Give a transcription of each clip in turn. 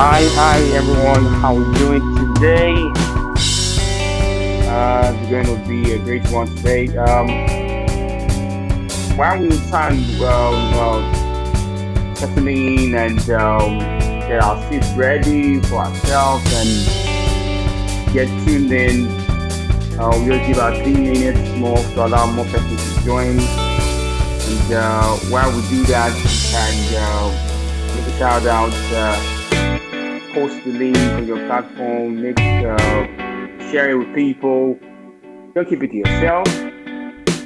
Hi everyone. How are we doing today? It's going to be a great one today. While we try and settle in and get our seats ready for ourselves and get tuned in, we'll give our 3 minutes more to allow more people to join. And while we do that, you can make a shout out, post the link on your platform, share it with people. Don't keep it to yourself.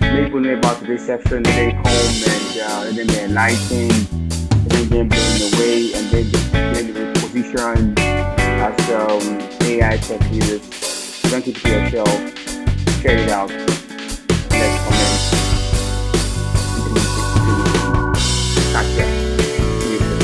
Make people know about today's section, then they come and let them be enlightened, let them get blown away, and then get in the position as AI tech leaders. Don't keep it to yourself. Share it out. Let's comment. Catch ya. See you soon.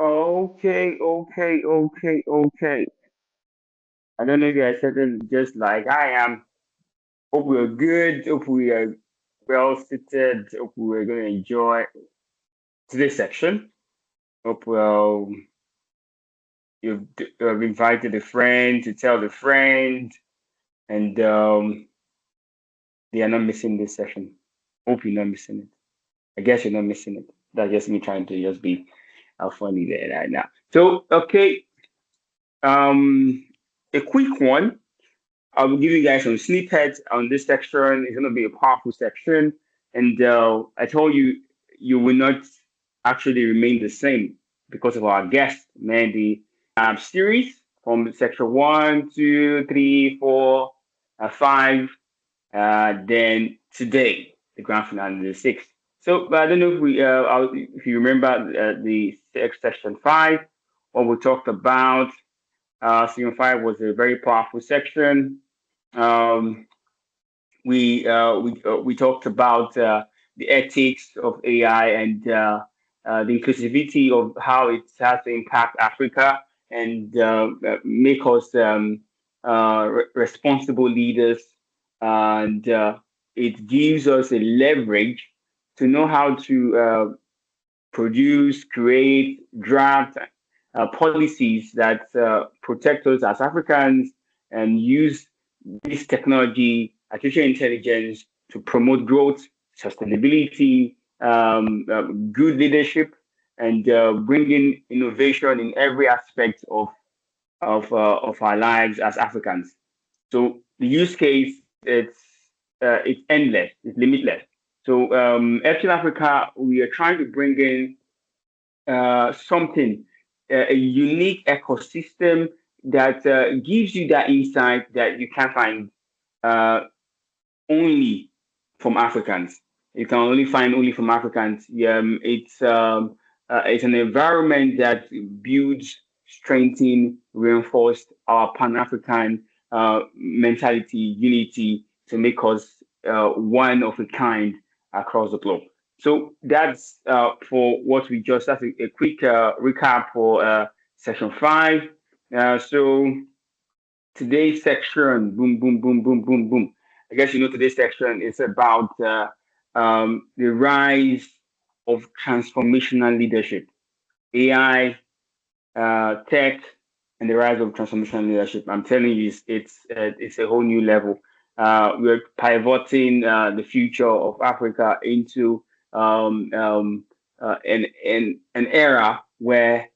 Okay. I don't know if you are settled just like I am. Hope we're good. Hope we are well seated. Hope we're going to enjoy today's section. Hope you've invited a friend to tell the friend, and they are not missing this session. Hope you're not missing it. I guess you're not missing it. That's just me trying to just be funny there right now. So, okay, um, a quick one. I will give you guys some snippets on this section. It's going to be a powerful section. And I told you, you will not actually remain the same because of our guest, Mandy. Series from section one, two, three, four, five, then today, the grand finale, the sixth. So I don't know if you remember the section five, what we talked about. Section five was a very powerful section. Um, we talked about the ethics of AI and the inclusivity of how it has to impact Africa and make us responsible leaders. And it gives us a leverage to know how to produce, create, draft policies that protect us as Africans and use this technology, artificial intelligence, to promote growth, sustainability, good leadership, and bringing innovation in every aspect of our lives as Africans. So the use case it's endless, it's limitless. So FTL Africa, we are trying to bring in something, a unique ecosystem that gives you that insight that you can find uh, only from Africans. You can only find only from Africans. It's an environment that builds, strengthen, reinforce our Pan African mentality, unity to make us one of a kind across the globe. So that's for what we just. That's a quick recap for section five. So today's section, boom, boom, boom, boom, boom, boom. I guess you know today's section is about the rise of transformational leadership, AI, tech, and the rise of transformational leadership. I'm telling you, it's a whole new level. We're pivoting the future of Africa into an era where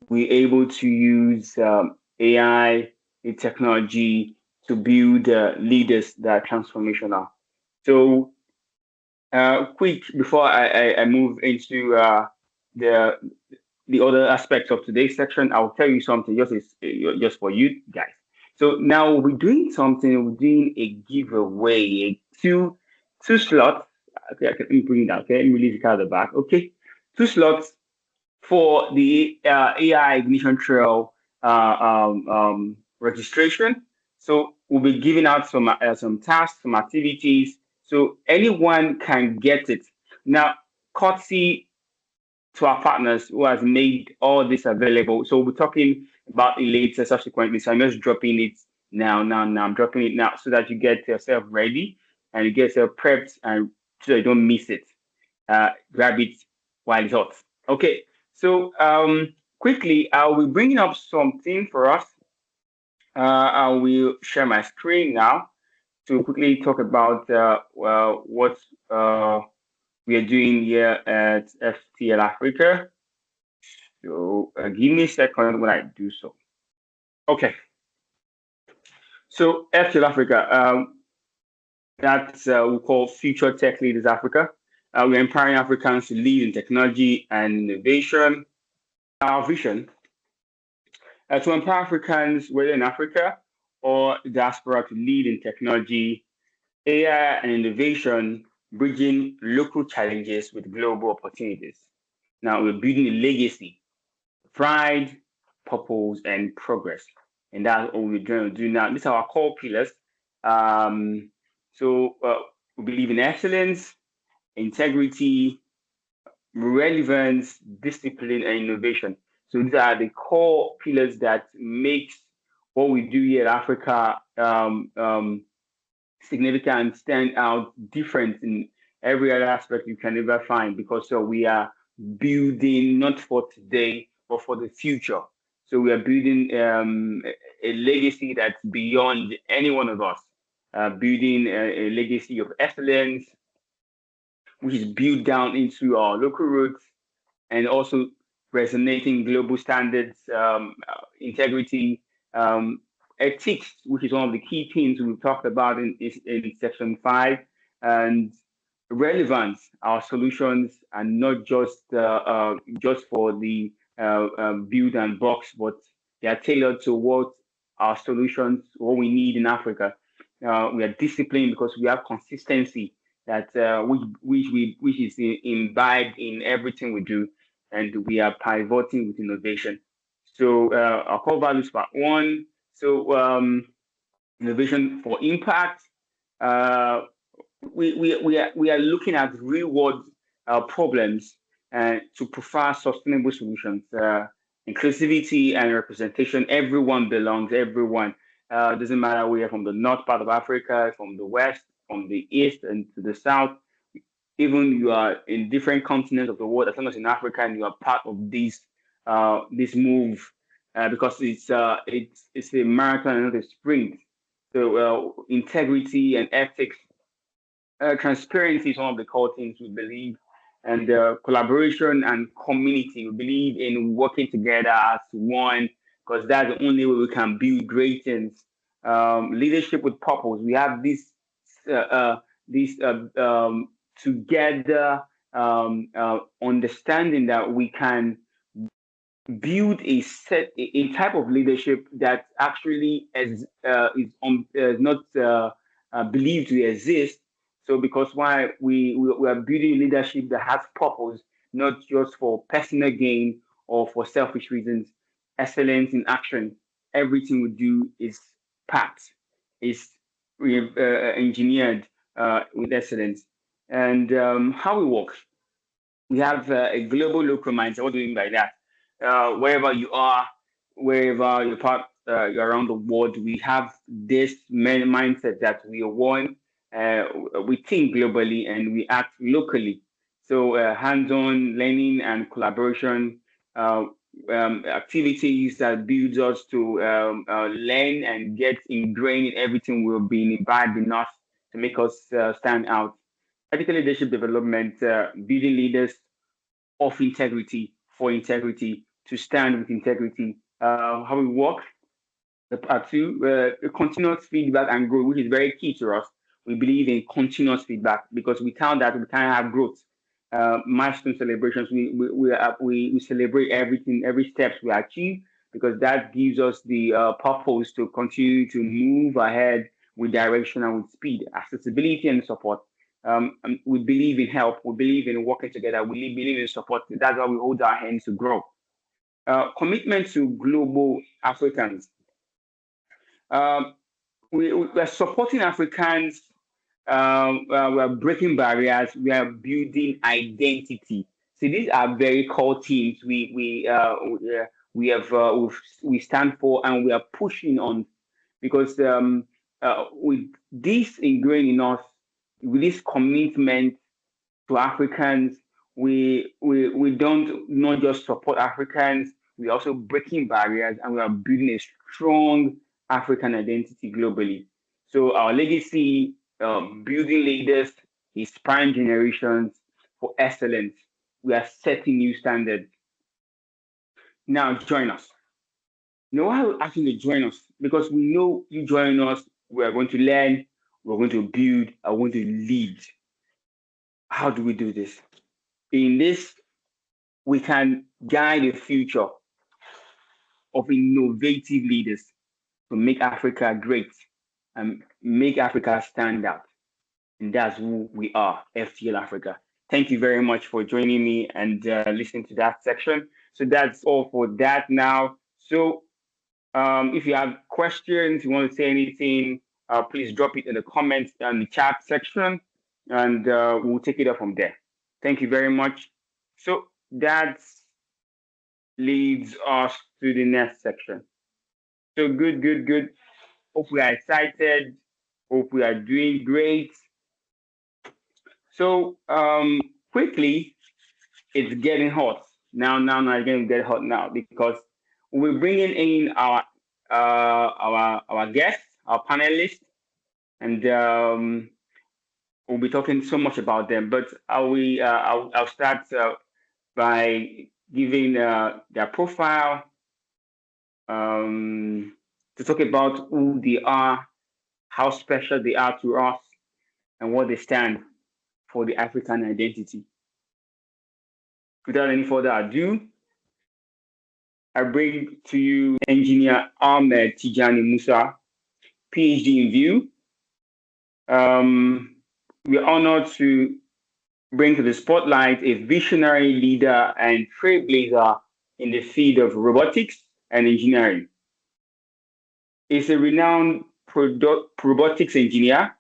we're able to use AI and technology to build leaders that are transformational. So, quick before I move into the the other aspects of today's section, I'll tell you something just for you guys. So now we're doing something. We're doing a giveaway, two slots. Okay, let me bring it down. Okay, let me leave it out of the back. Okay, two slots for the AI Ignition Trail registration. So we'll be giving out some tasks, some activities, so anyone can get it. Now, courtesy to our partners who has made all this available. So we'll be talking about it later subsequently. So I'm just dropping it now. I'm dropping it now so that you get yourself ready and you get yourself prepped and so you don't miss it. Grab it while it's hot. Okay, so quickly, I'll be bringing up something for us. I will share my screen now to quickly talk about what we are doing here at FTL Africa. So give me a second when I do so. Okay, so FTL Africa, that's we call Future Tech Leaders Africa. We're empowering Africans to lead in technology and innovation. Our vision to empower Africans, whether in Africa or diaspora, to lead in technology, AI, and innovation, bridging local challenges with global opportunities. Now we're building a legacy, pride, purpose, and progress. And that's what we're going to do now. These are our core pillars. Um, so we believe in excellence, integrity, relevance, discipline, and innovation. So these are the core pillars that makes what we do here in Africa significant and stand out different in every other aspect you can ever find because so we are building not for today but for the future. So we are building a legacy that's beyond any one of us. Building a legacy of excellence, which is built down into our local roots and also resonating global standards, integrity, ethics, which is one of the key themes we've talked about in section five, and relevance. Our solutions are not just for the build and box, but they are tailored to what our solutions, what we need in Africa. We are disciplined because we have consistency that which is imbibed in everything we do, and we are pivoting with innovation. So our core values part one. So innovation for impact. Uh, we are looking at real world problems to provide sustainable solutions. Inclusivity and representation. Everyone belongs. Everyone. Doesn't matter where you're from the north part of Africa, from the west, from the east, and to the south. Even you are in different continents of the world, as long as in Africa and you are part of this move, because it's a marathon and not a sprint. So integrity and ethics, transparency is one of the core things we believe, and collaboration and community. We believe in working together as one because that's the only way we can build great things. Leadership with purpose. We have this together understanding that we can build a type of leadership that actually is not believed to exist. So because why we are building leadership that has purpose, not just for personal gain or for selfish reasons. Excellence in action. Everything we do is packed, is engineered with excellence. And how we work, we have a global local mindset. What do we mean by that? Wherever you are, wherever you're around the world, we have this mindset that we are one. Uh, we think globally and we act locally. So hands-on learning and collaboration. activities that builds us to learn and get ingrained in everything we've been imbibed in us to make us stand out. Ethical leadership development, building leaders of integrity for integrity to stand with integrity. How we work, the part two, continuous feedback and growth, which is very key to us. We believe in continuous feedback because without that, we can't have growth. Milestone celebrations, we celebrate everything, every steps we achieve because that gives us the purpose to continue to move ahead with direction and with speed, accessibility and support. And we believe in help. We believe in working together. We believe in support. That's why we hold our hands to grow. Commitment to global Africans. Um, we are supporting Africans. We are breaking barriers. We are building identity. See, these are very core themes we have we stand for and we are pushing on because with this ingrained in us, with this commitment to Africans. We don't not just support Africans, we also breaking barriers and we are building a strong African identity globally. So our legacy, building leaders, inspiring generations for excellence. We are setting new standards. Now join us. Now why are we asking to join us? Because we know you join us, we are going to learn, we're going to build, I want to lead. How do we do this? In this we can guide the future of innovative leaders to make Africa great and make Africa stand out. And that's who we are, FTL Africa. Thank you very much for joining me and listening to that section. So that's all for that now. So if you have questions, you want to say anything, please drop it in the comments and the chat section, and we'll take it up from there. Thank you very much. So that's leads us to the next section. So good, good, good. Hope we are excited. Hope we are doing great. So quickly, it's getting hot now. It's going to get hot now because we're bringing in our guests, our panelists, and we'll be talking so much about them. But I'll start by giving their profile, to talk about who they are, how special they are to us, and what they stand for the African identity. Without any further ado, I bring to you Engineer Ahmed Tijani Musa, PhD in View. We're honored to bring to the spotlight a visionary leader and trailblazer in the field of robotics and engineering. He's a renowned robotics engineer,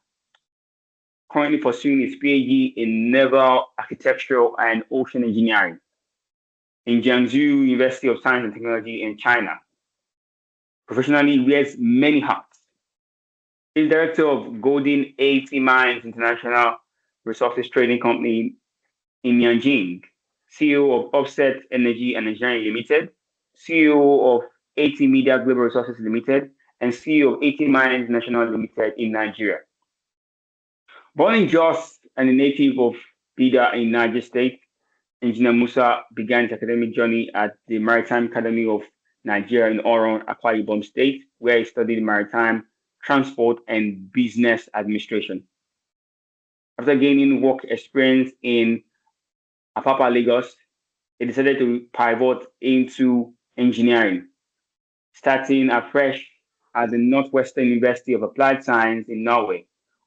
currently pursuing his PhD in naval architectural and ocean engineering in Jiangsu University of Science and Technology in China. Professionally, he wears many hats. He's director of Golden 80 Mines International Resources Trading Company in Nanjing, CEO of Offset Energy and Engineering Limited, CEO of 80 Media Global Resources Limited, and CEO of 80 Mines International Limited in Nigeria. Born in Jos and a native of Bida in Niger State, Engineer Musa began his academic journey at the Maritime Academy of Nigeria in Oron, Akwa Ibom State, where he studied maritime transport and business administration. After gaining work experience in Apapa, Lagos, he decided to pivot into engineering, starting afresh at the Northwestern University of Applied Science in Norway,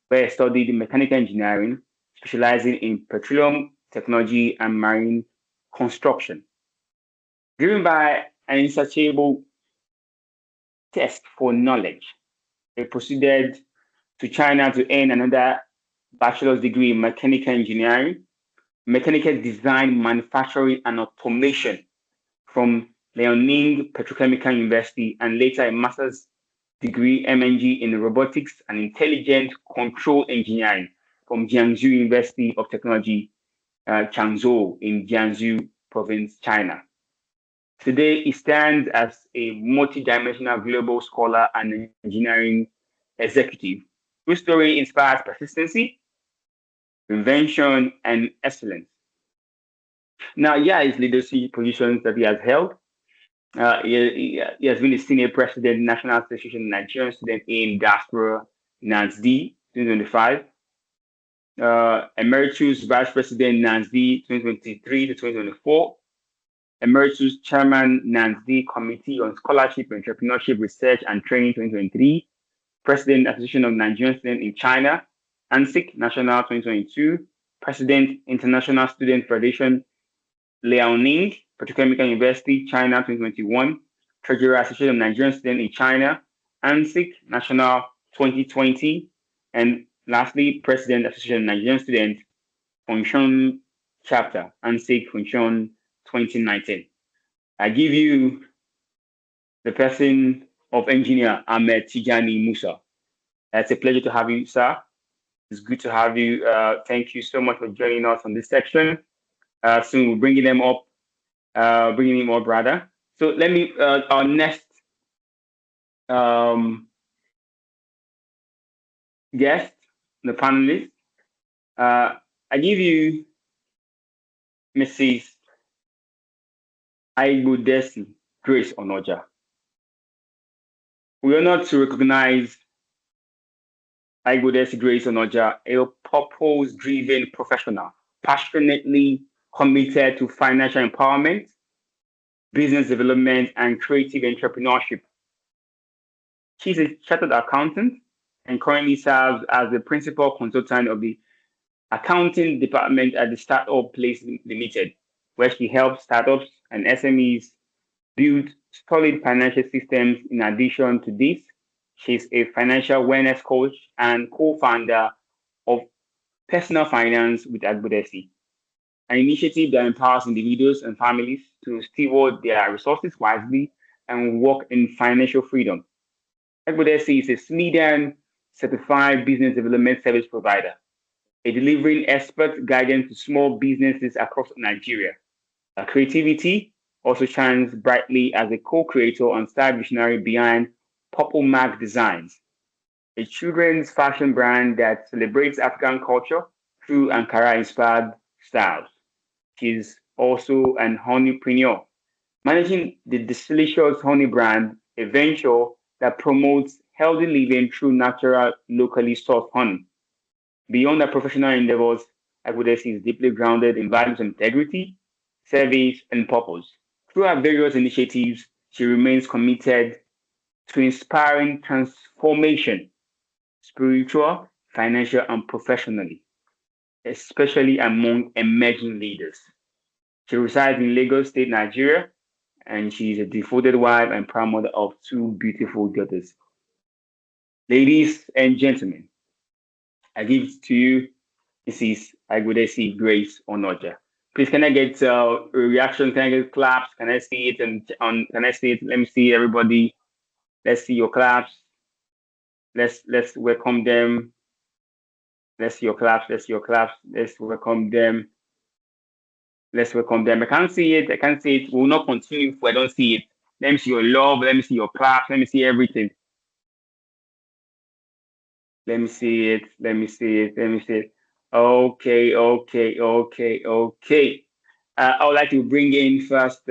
where he studied mechanical engineering, specializing in petroleum technology and marine construction. Driven by an insatiable thirst for knowledge, he proceeded to China to earn another bachelor's degree in mechanical engineering, mechanical design, manufacturing, and automation from Liaoning Petrochemical University, and later a master's degree MNG in robotics and intelligent control engineering from Jiangsu University of Technology, Changzhou in Jiangsu province, China. Today, he stands as a multidimensional global scholar and engineering executive whose story inspires persistency, invention, and excellence. Now, yeah, his leadership positions that he has held. He has been a senior president, National Association of Nigerian Students in Diaspora, NASD, 2025. Emeritus Vice President, NASD, 2023 to 2024. Emeritus Chairman, NASD Committee on Scholarship, Entrepreneurship, Research, and Training, 2023. President, Association of Nigerian Students in China, ANSIC National, 2022. President, International Student Federation, Liaoning, Petrochemical University, China, 2021. Treasurer, Association of Nigerian Students in China, ANSIC National, 2020. And lastly, President, Association of Nigerian Students, Function Chapter, ANSIC Function, 2019. I give you the person of Engineer Ahmed Tijani Musa. It's a pleasure to have you, sir. It's good to have you. Thank you so much for joining us on this section. Soon we're bringing him up, rather. So let me, our next um, guest, the panelist, I give you Mrs. Aigudesi Grace Onoja. We are not to recognize Aigudesi Grace Onoja, a purpose-driven professional, passionately committed to financial empowerment, business development, and creative entrepreneurship. She's a chartered accountant and currently serves as the principal consultant of the accounting department at the Startup Place Limited, where she helps startups and SMEs build solid financial systems. In addition to this, she's a financial wellness coach and co-founder of Personal Finance with Agbodesi, an initiative that empowers individuals and families to steward their resources wisely and work in financial freedom. Agbodesi is a Sweden certified business development service provider, a delivering expert guidance to small businesses across Nigeria. Her creativity also shines brightly as a co-creator and style visionary behind Purple Mark Designs, a children's fashion brand that celebrates African culture through Ankara-inspired styles. She's also an honeypreneur, managing the Delicious Honey brand, a venture that promotes healthy living through natural, locally sourced honey. Beyond her professional endeavors, Agudesi is deeply grounded in values of integrity, service, and purpose. Through her various initiatives, she remains committed to inspiring transformation, spiritual, financial, and professionally, especially among emerging leaders. She resides in Lagos State, Nigeria, and she is a devoted wife and proud mother of two beautiful daughters. Ladies and gentlemen, I give to you Mrs. Agudesi Grace Onoja. Please, can I get a reaction? Can I get claps? Can I see it? And on, can I see it? Let me see everybody. Let's see your claps. Let's welcome them. Let's see your claps. Let's see your claps. Let's welcome them. Let's welcome them. I can't see it. I can't see it. We will not continue if I don't see it. Let me see your love. Let me see your claps. Let me see everything. Let me see it. Let me see it. Let me see it. Okay, okay, okay, okay. I would like to bring in first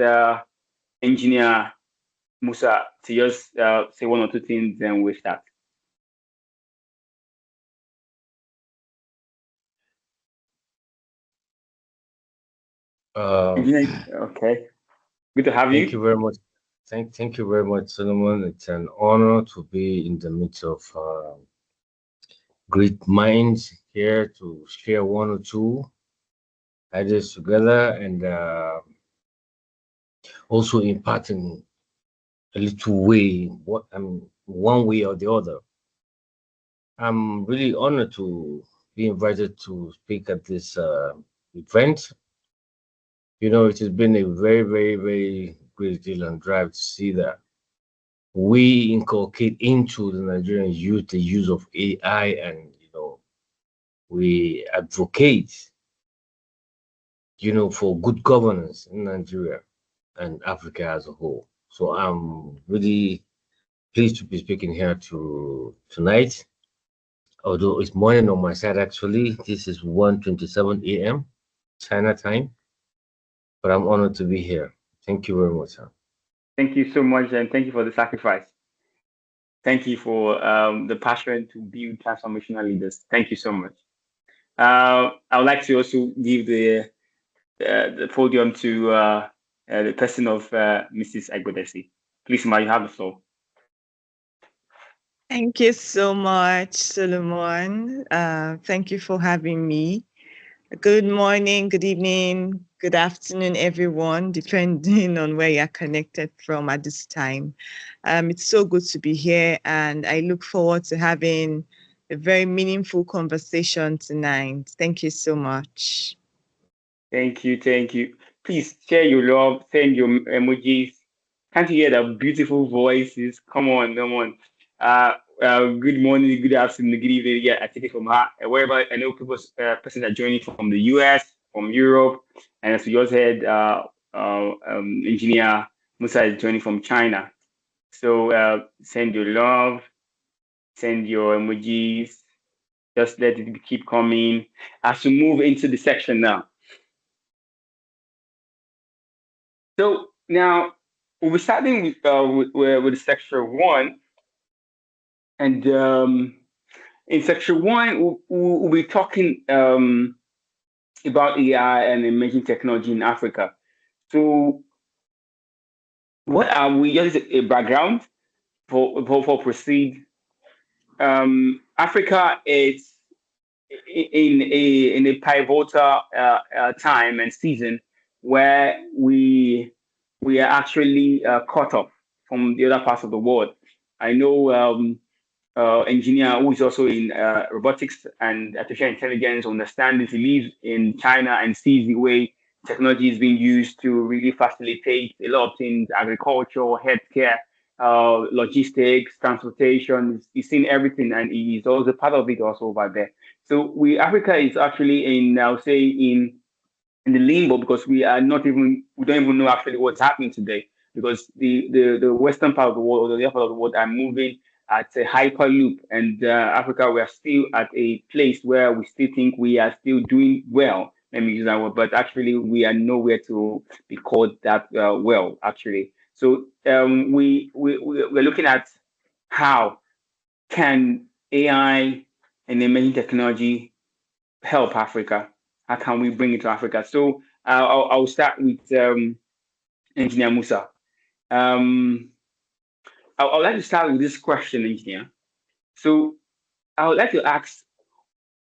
engineer Musa to just say one or two things, then we start. Okay. Good to have Thank you. you very much. Thank you very much, Solomon. It's an honor to be in the midst of great minds here to share one or two ideas together and also imparting a little way, what I mean, one way or the other. I'm really honored to be invited to speak at this event. You know, it has been a very, very, very great deal and drive to see that we inculcate into the Nigerian youth the use of AI, and we advocate for good governance in Nigeria. and Africa as a whole. So I'm really pleased to be speaking here tonight. Although it's morning on my side, actually, this is 1:27 a.m. China time, but I'm honored to be here. Thank you very much, sir. Thank you so much, and thank you for the sacrifice. Thank you for the passion to build transformational leaders. Thank you so much. I would like to also give the podium to the person of Mrs. Agbodesi. Please, Ma, you have the floor. Thank you so much, Solomon. Thank you for having me. Good morning, good evening, good afternoon, everyone, depending on where you're connected from at this time. It's so good to be here, and I look forward to having a very meaningful conversation tonight. Thank you so much. Thank you, thank you. Please share your love, send your emojis. Can't you hear the beautiful voices? Come on, come on. Good morning, good afternoon, good evening. Yeah, I take it from her. Wherever I know people, persons are joining from the US, from Europe, and as we just heard, engineer Musa is joining from China. So send your love, send your emojis. Just let it keep coming. As we move into the section now. So now we'll be starting with section one, and in section one we'll be talking about AI and emerging technology in Africa. So what are we? Just a background for proceed. Africa is in a pivotal time and season where we are actually cut off from the other parts of the world. I know engineer who is also in robotics and artificial intelligence understands he lives in China and sees the way technology is being used to really facilitate a lot of things, agriculture, healthcare, logistics, transportation. He's seen everything and he's also part of it also over there. So Africa is actually in, I'll say, in the limbo because we don't even know actually what's happening today because the western part of the world or the other part of the world are moving at a hyperloop, and Africa, we are still at a place where we still think we are still doing well. Let me use that word, but actually we are nowhere to be called that well actually. So we're looking at how can AI and emerging technology help Africa? How can we bring it to Africa? So I'll start with Engineer Musa. Um, I would like to start with this question, Engineer. So I would like to ask,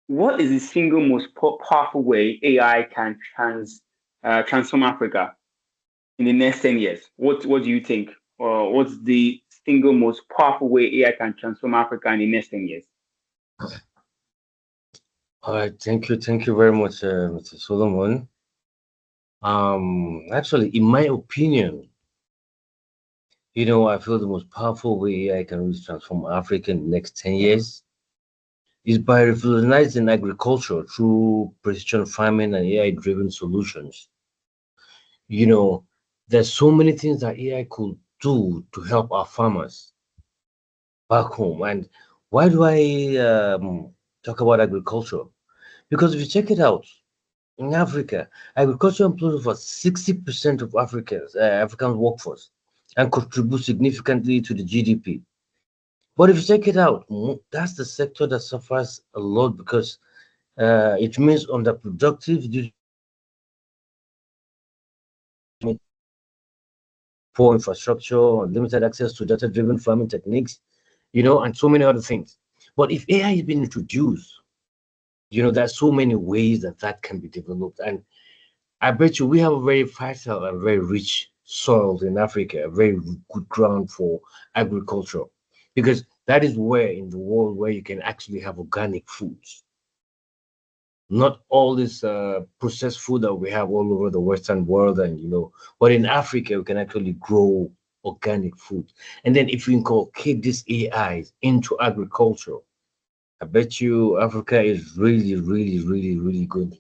what is the single most powerful way AI can transform Africa in the next 10 years? What do you think? Or what's the single most powerful way AI can transform Africa in the next 10 years? All right, thank you very much, Mr. Solomon. Actually, in my opinion, I feel the most powerful way I can really transform Africa in the next 10 years is by revolutionizing agriculture through precision farming and AI-driven solutions. You know, there's so many things that AI could do to help our farmers back home. And why do I talk about agriculture? Because if you check it out, in Africa, agriculture employs over 60% of African workforce and contributes significantly to the GDP. But if you check it out, that's the sector that suffers a lot because it remains underproductive due to poor infrastructure, limited access to data-driven farming techniques, and so many other things. But if AI is being introduced, there's so many ways that can be developed. And I bet you we have a very fertile and very rich soils in Africa, a very good ground for agriculture, because that is where in the world where you can actually have organic foods, not all this processed food that we have all over the Western world, and but in Africa we can actually grow organic food, and then if we inculcate these AIs into agriculture, I bet you Africa is really, really, really, really good.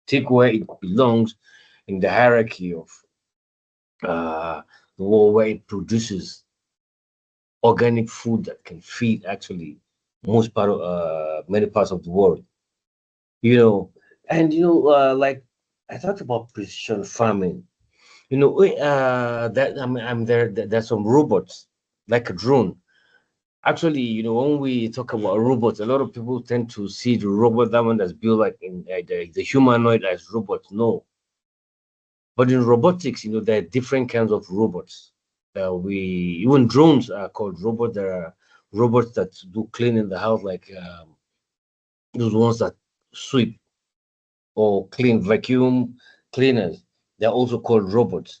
Take where it belongs in the hierarchy of the world where it produces organic food that can feed actually many parts of the world. You know, and like I talked about precision farming. That I'm there. There's some robots like a drone. Actually, when we talk about robots, a lot of people tend to see the robot, that one that's built like in the humanoid as robot. No, but in robotics, there are different kinds of robots. We even drones are called robots. There are robots that do clean in the house, like those ones that sweep or clean vacuum cleaners. They're also called robots.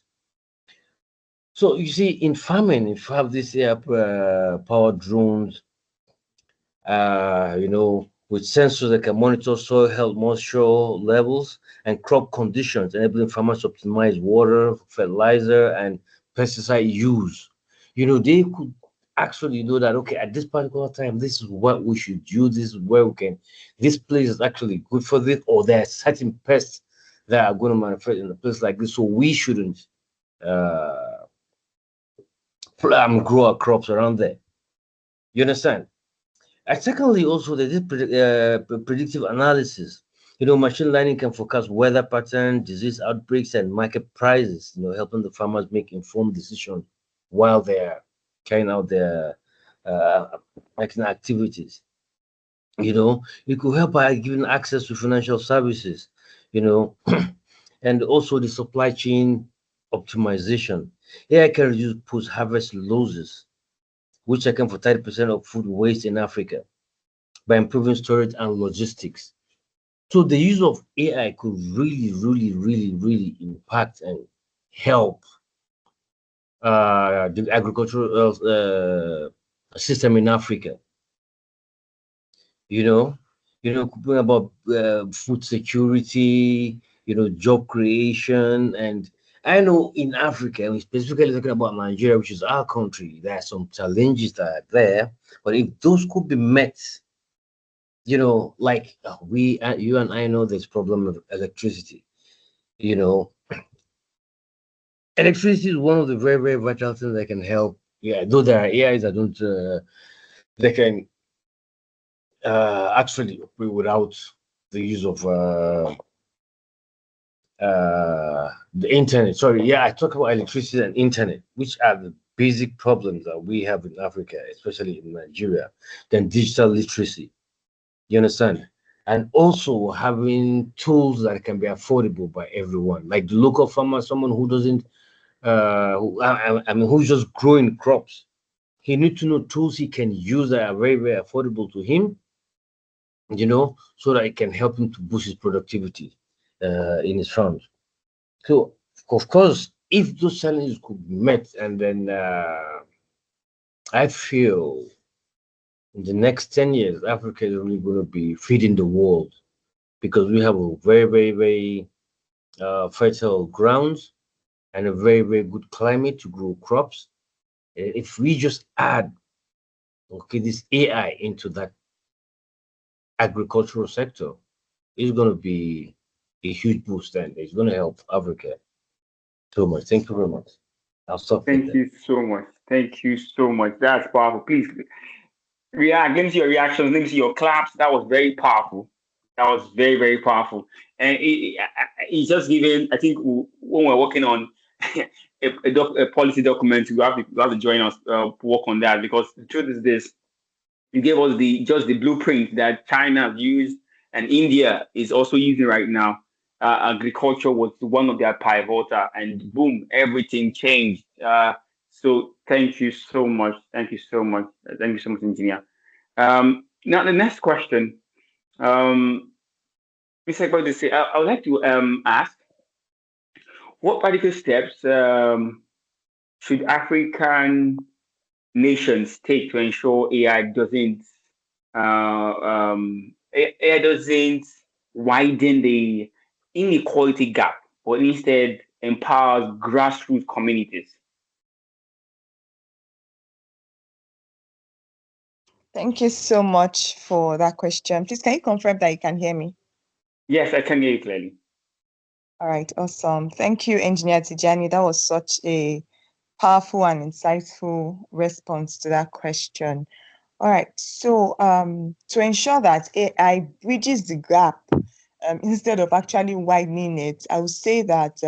So you see, in farming, if you have these power drones, with sensors that can monitor soil health, moisture levels, and crop conditions, enabling farmers to optimize water, fertilizer, and pesticide use. They could actually know that, okay, at this particular time, this is what we should use, this is where we can, this place is actually good for this, or there are certain pests that are going to manifest in a place like this, so we shouldn't uh, grow our crops around there. You understand? And secondly, also they did predictive analysis. Machine learning can forecast weather patterns, disease outbreaks, and market prices. Helping the farmers make informed decisions while they're carrying out their uh, activities. It could help by giving access to financial services. You know, and also the supply chain optimization. AI can reduce post-harvest losses, which account for 30% of food waste in Africa, by improving storage and logistics. So the use of AI could really, really, really, really impact and help the agricultural system in Africa. You know, bring about food security, job creation, and I know in Africa, and specifically talking about Nigeria, which is our country, there are some challenges that are there, but if those could be met, like you and I know this problem of electricity. You know, electricity is one of the very, very vital things that can help. Yeah, though there are AIs that don't, they can actually operate without the use of the internet. Sorry, yeah, I talk about electricity and internet, which are the basic problems that we have in Africa, especially in Nigeria. Then digital literacy. You understand? And also having tools that can be affordable by everyone, like the local farmer, someone who doesn't, I mean, who's just growing crops. He needs to know tools he can use that are very, very affordable to him, so that it can help him to boost his productivity in his farms. So, of course, if those challenges could be met, and then I feel in the next 10 years, Africa is really going to be feeding the world, because we have a very, very, very fertile grounds and a very, very good climate to grow crops. If we just add, okay, this AI into that agricultural sector, it's going to be a huge boost, and it's going to help Africa so much. Thank you very much. I'll stop with Thank that. you so much. Thank you so much. That's powerful. Please react. Let me see your reactions. Let me see your claps. That was very powerful. That was very, very powerful. And it's just given, I think, when we're working on a policy document, you have to join us, work on that, because the truth is this: you gave us the blueprint that China has used and India is also using right now. Agriculture was one of their pivotal, and boom, everything changed. So thank you so much. Thank you so much. Thank you so much, engineer. Now the next question, Mr. Ekbodisi, I would like to ask, what practical steps should African nations take to ensure AI doesn't widen the inequality gap, but instead empowers grassroots communities? Thank you so much for that question. Please, can you confirm that you can hear me? Yes, I can hear you clearly. All right, awesome. Thank you, Engineer Tijani. That was such a powerful and insightful response to that question. All right, so to ensure that AI bridges the gap instead of actually widening it, I would say that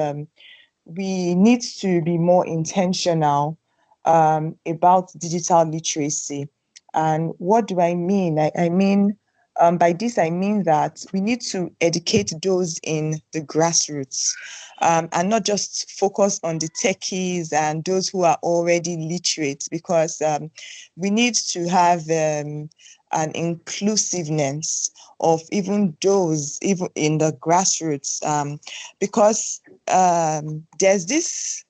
we need to be more intentional about digital literacy. And what do I mean? I mean, by this, I mean that we need to educate those in the grassroots and not just focus on the techies and those who are already literate, because we need to have an inclusiveness of even those even in the grassroots, because there's this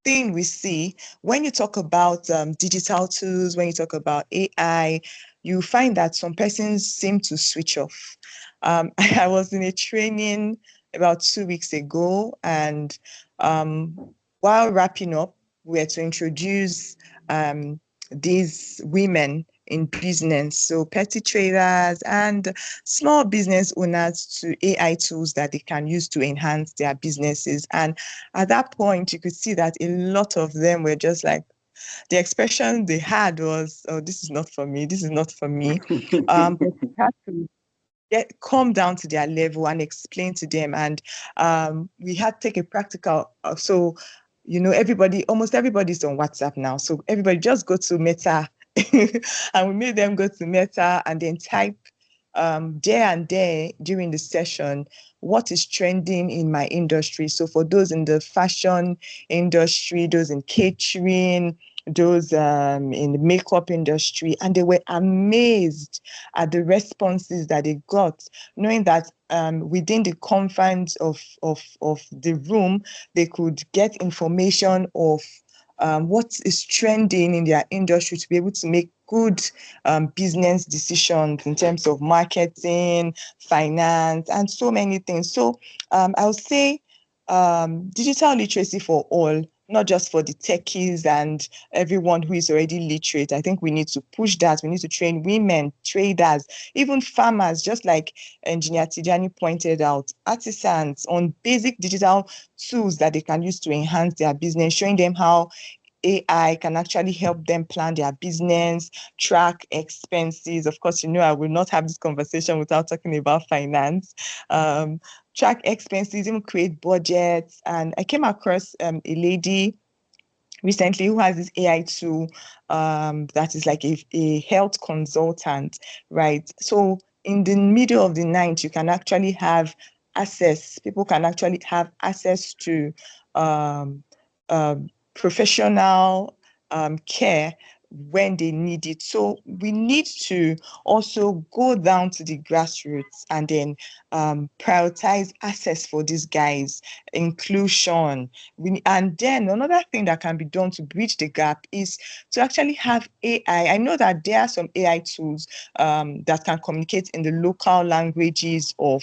thing we see when you talk about digital tools, when you talk about AI, you find that some persons seem to switch off. I was in a training about 2 weeks ago, and while wrapping up, we had to introduce these women in business, so petty traders and small business owners, to AI tools that they can use to enhance their businesses. And at that point, you could see that a lot of them were just like, the expression they had was, "Oh, this is not for me. This is not for me." But we had to come down to their level and explain to them. And we had to take a practical. So, almost everybody's on WhatsApp now. So everybody just go to Meta, and we made them go to Meta and then type there and there during the session what is trending in my industry. So for those in the fashion industry, those in catering, those in the makeup industry, and they were amazed at the responses that they got, knowing that within the confines of the room, they could get information of what is trending in their industry to be able to make good business decisions in terms of marketing, finance, and so many things. So I would say digital literacy for all, not just for the techies and everyone who is already literate. I think we need to push that. We need to train women, traders, even farmers, just like Engineer Tijani pointed out, artisans, on basic digital tools that they can use to enhance their business, showing them how AI can actually help them plan their business, track expenses. Of course, I will not have this conversation without talking about finance. Track expenses, even create budgets. And I came across a lady recently who has this AI tool that is like a health consultant, right? So in the middle of the night, you can actually have access, people can actually have access to um, professional care when they need it. So we need to also go down to the grassroots and then prioritize access for these guys, inclusion. And then another thing that can be done to bridge the gap is to actually have AI. I know that there are some AI tools that can communicate in the local languages of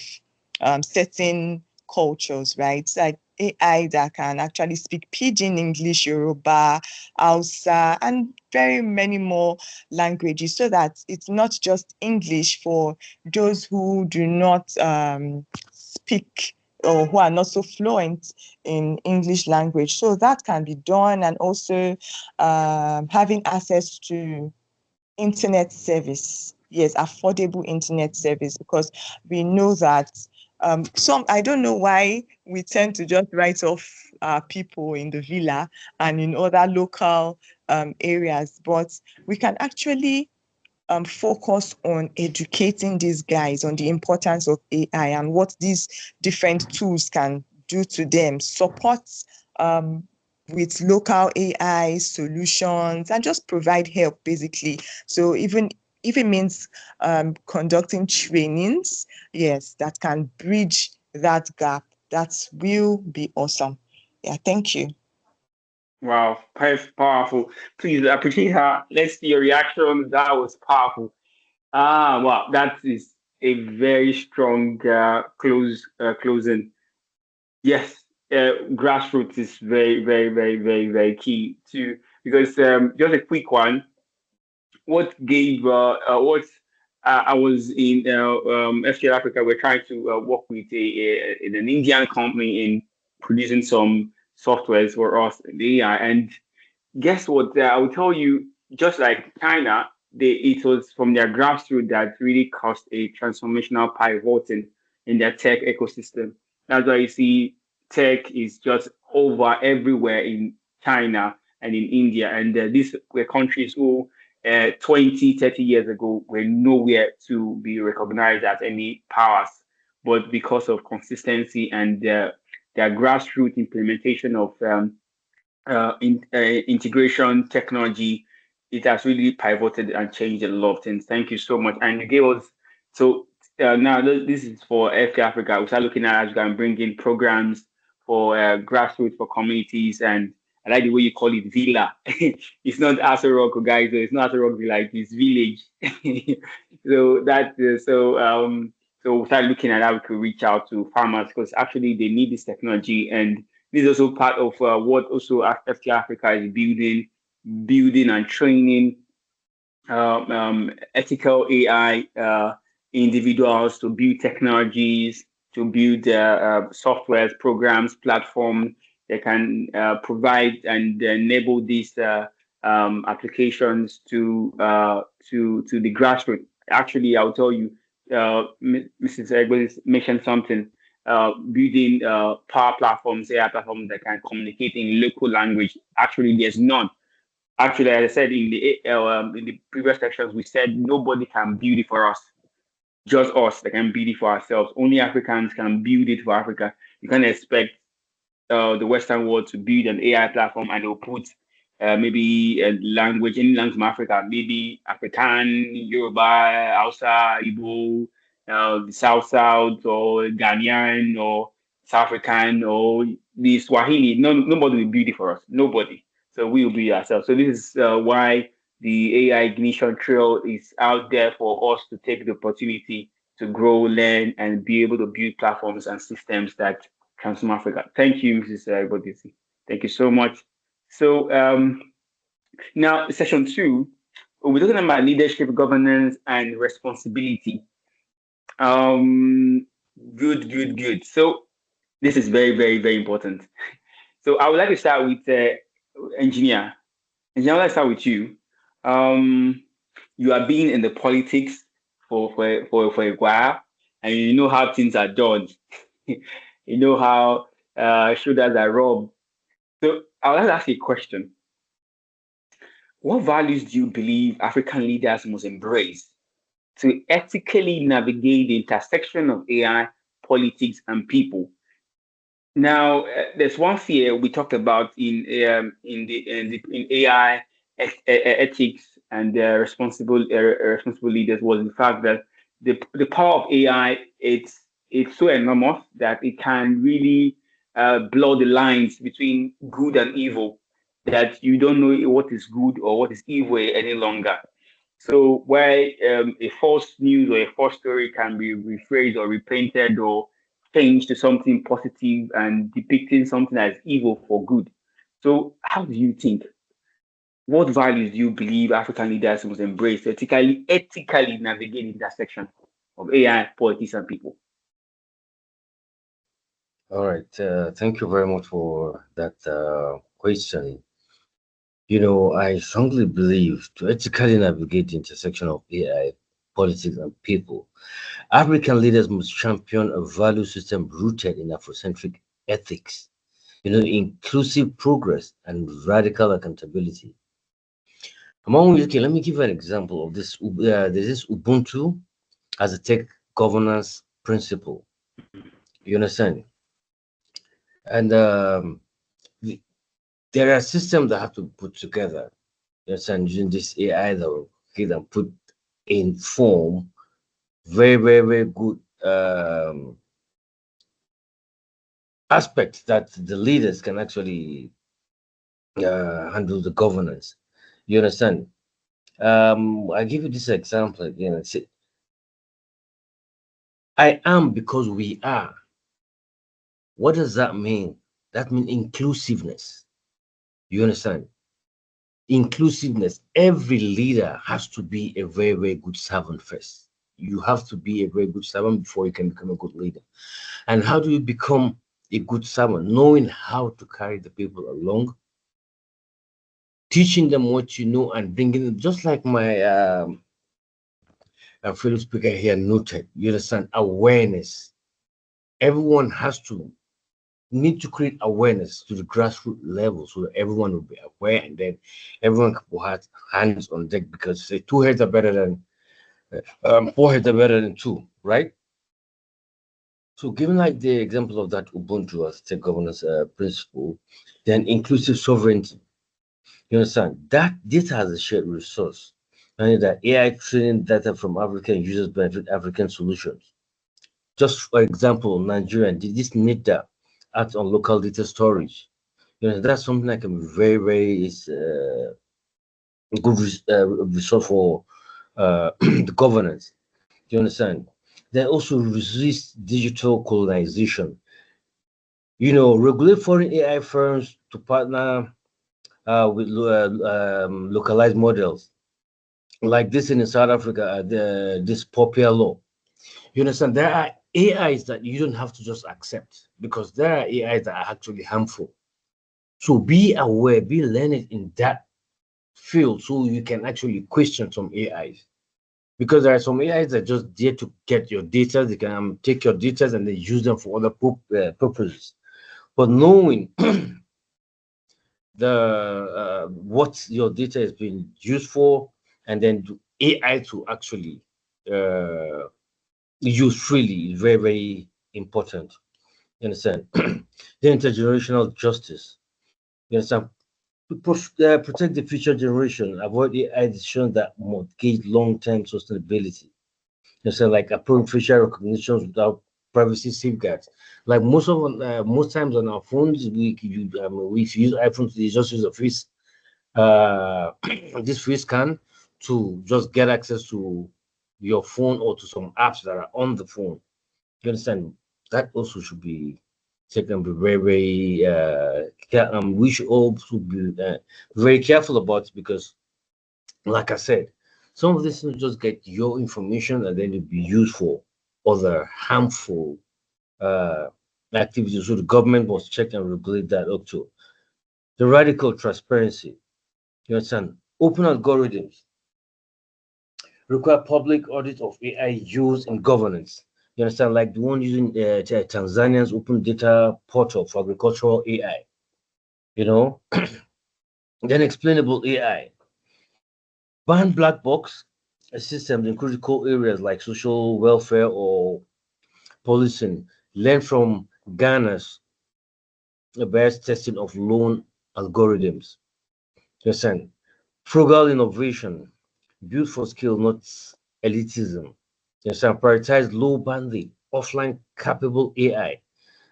certain cultures, right? It's like AI that can actually speak Pidgin English, Yoruba, Hausa, and very many more languages, so that it's not just English for those who do not speak or who are not so fluent in English language. So that can be done, and also having access to internet service. Yes, affordable internet service, because we know that I don't know why we tend to just write off people in the villa and in other local areas, but we can actually focus on educating these guys on the importance of AI and what these different tools can do to them, support with local AI solutions, and just provide help basically. So even if it means conducting trainings, yes, that can bridge that gap, that will be awesome. Yeah, thank you. Wow, that's powerful. Please, Patricia, let's see your reaction. That was powerful. Wow, that is a very strong closing. Yes, grassroots is very, very, very, very, very key too. Because just a quick one. What gave what I was in FTL Africa. We're trying to work with an Indian company in producing some softwares for us in the AI. And guess what? I will tell you, just like China, it was from their grassroots that really caused a transformational pivoting in their tech ecosystem. That's why you see tech is just over everywhere in China and in India. And these were countries who 20, 30 years ago were nowhere to be recognized as any powers. But because of consistency and their grassroots implementation of integration technology, it has really pivoted and changed a lot of things. Thank you so much. And you gave us so now this is for FK Africa. We start looking at how we can bring in programs for grassroots for communities, and I like the way you call it villa. It's not Aso Rock, guys. It's not Aso Rock villa. It's village. So that so we start looking at how we could reach out to farmers because actually they need this technology, and this is also part of what also FT Africa is building and training ethical AI individuals to build technologies, to build softwares, programs, platforms that can provide and enable these applications to the grassroots. Actually, I'll tell you, Mrs. Egbo mentioned something. Building power platforms, AI platforms that can communicate in local language. Actually, there's none. Actually, as I said in the previous sections, we said nobody can build it for us. Just us that can build it for ourselves. Only Africans can build it for Africa. You can't expect the Western world to build an AI platform and they'll put maybe a language, any language from Africa, maybe African, Yoruba, Hausa, Igbo, the South, or Ghanaian, or South African, or the Swahili. No, nobody will build it for us. Nobody. So we will build ourselves. So this is why the AI Ignition Trail is out there for us to take the opportunity to grow, learn, and be able to build platforms and systems that transform Africa. Thank you, Mrs. Bodisi. Thank you so much. So now, session two, we're talking about leadership, governance, and responsibility. Um, good. So this is very, very, very important. So I would like to start with engineer. Engineer, I would like to start with you. You have been in the politics for a while, and you know how things are done. You know how shoulders are rubbed. So I would like to ask you a question. What values do you believe African leaders must embrace to ethically navigate the intersection of AI, politics, and people? Now, there's one fear we talked about in AI ethics and responsible leaders was the fact that the power of AI it's so enormous that it can really blur the lines between good and evil. That you don't know what is good or what is evil any longer. So where a false news or a false story can be rephrased or repainted or changed to something positive and depicting something as evil for good. So how do you think? What values do you believe African leaders must embrace to ethically navigate the intersection of AI, politics, and people? All right. Thank you very much for that question. You know, I strongly believe to ethically navigate the intersection of AI, politics, and people, African leaders must champion a value system rooted in Afrocentric ethics, inclusive progress and radical accountability. Among which, okay, let me give you an example of this. There's this Ubuntu as a tech governance principle. You understand? And there are systems that have to put together. You understand? Using this AI that will put in form very, very, very good aspects that the leaders can actually handle the governance. You understand? I give you this example again. I say, I am because we are. What does that mean? That means inclusiveness. You understand? Inclusiveness. Every leader has to be a very, very good servant first. you have to be a very good servant before you can become a good leader. And how do you become a good servant? Knowing how to carry the people along, teaching them what you know, and bringing them, just like my fellow speaker here noted, you understand, awareness. Everyone has to need to create awareness to the grassroots level so that everyone will be aware, and then everyone can put hands on deck, because say two heads are better than four heads are better than two, right? So, given like the example of that Ubuntu as state governance principle, then inclusive sovereignty, you understand that data as a shared resource, and that AI training data from African users benefit African solutions. Just for example, Nigerian did this NIDA act on local data storage. You know, that's something that can be very, very is good resource for the governance. Do you understand? They also resist digital colonization. You know, regulate foreign AI firms to partner with localized models like this in South Africa, this popular law. You understand? There are AIs that you don't have to just accept, because there are AIs that are actually harmful. So be aware, be learned in that field so you can actually question some AIs. Because there are some AIs that just there to get your data, they can take your data and they use them for other purposes. But knowing the what your data is being used for, and then do AI to actually uh, use freely is very, very important. You understand? The intergenerational justice. You understand? To protect the future generation, avoid AI decisions that mortgage long-term sustainability. You understand? Like approving facial recognitions without privacy safeguards. Like most times on our phones, we use iPhones. They just use a face this face scan to just get access to your phone or to some apps that are on the phone. You understand? That also should be taken, be very, very we should also be very careful about it, because, like I said, some of this will just get your information and then it'll be used for other harmful uh, activities. So the government must check and regulate that up to the radical transparency. You understand? Open algorithms require public audit of AI use in governance. You understand, like the one using Tanzania's open data portal for agricultural AI. You know, then explainable AI. Ban black box systems in critical areas like social welfare or policing. Learn from Ghana's best testing of loan algorithms. You understand? Frugal innovation, built for skill, not elitism. Yes, and prioritize low bandwidth, offline capable AI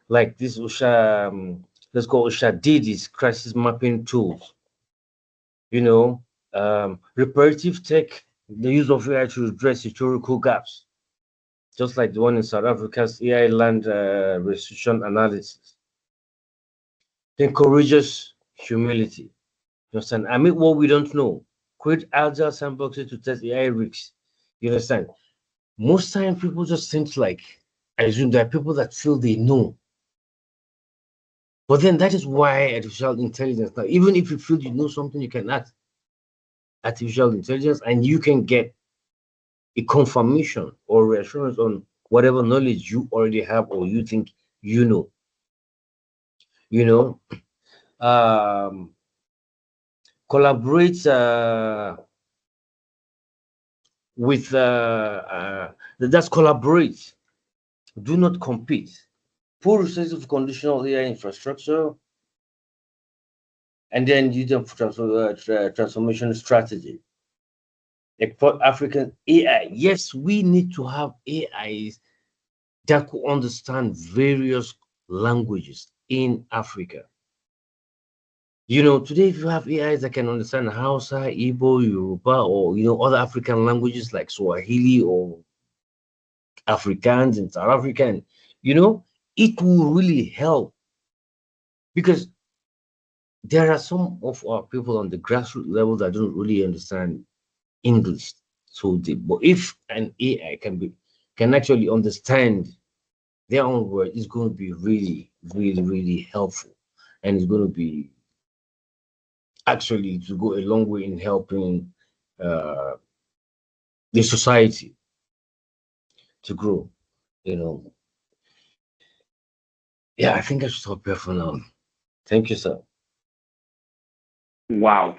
like this OSHA. Let's go OSHA Didi's crisis mapping tools. You know, reparative tech, the use of AI to address historical gaps, just like the one in South Africa's AI land restriction analysis. Encourages humility. You understand? I mean, what we don't know. Create agile sandboxes to test AI risks. You understand? Most time people just think like, I assume there are people that feel they know. But then that is why artificial intelligence now, even if you feel you know something, you can ask artificial intelligence and you can get a confirmation or reassurance on whatever knowledge you already have or you think you know. You know, um, collaborate with that's collaborate. Do not compete. Poor resources of conditional AI infrastructure, and then use them for transformation strategy. Export African AI. Yes, we need to have AIs that could understand various languages in Africa. You know, today if you have AIs that can understand Hausa, Igbo, Yoruba, or other African languages like Swahili or Afrikaans and South African, it will really help, because there are some of our people on the grassroots level that don't really understand English. so deep. But if an AI can actually understand their own word, it's going to be really, really, really helpful, and it's going to be actually to go a long way in helping uh, the society to grow. You know, yeah, I think I should stop here for now. Thank you, sir. Wow,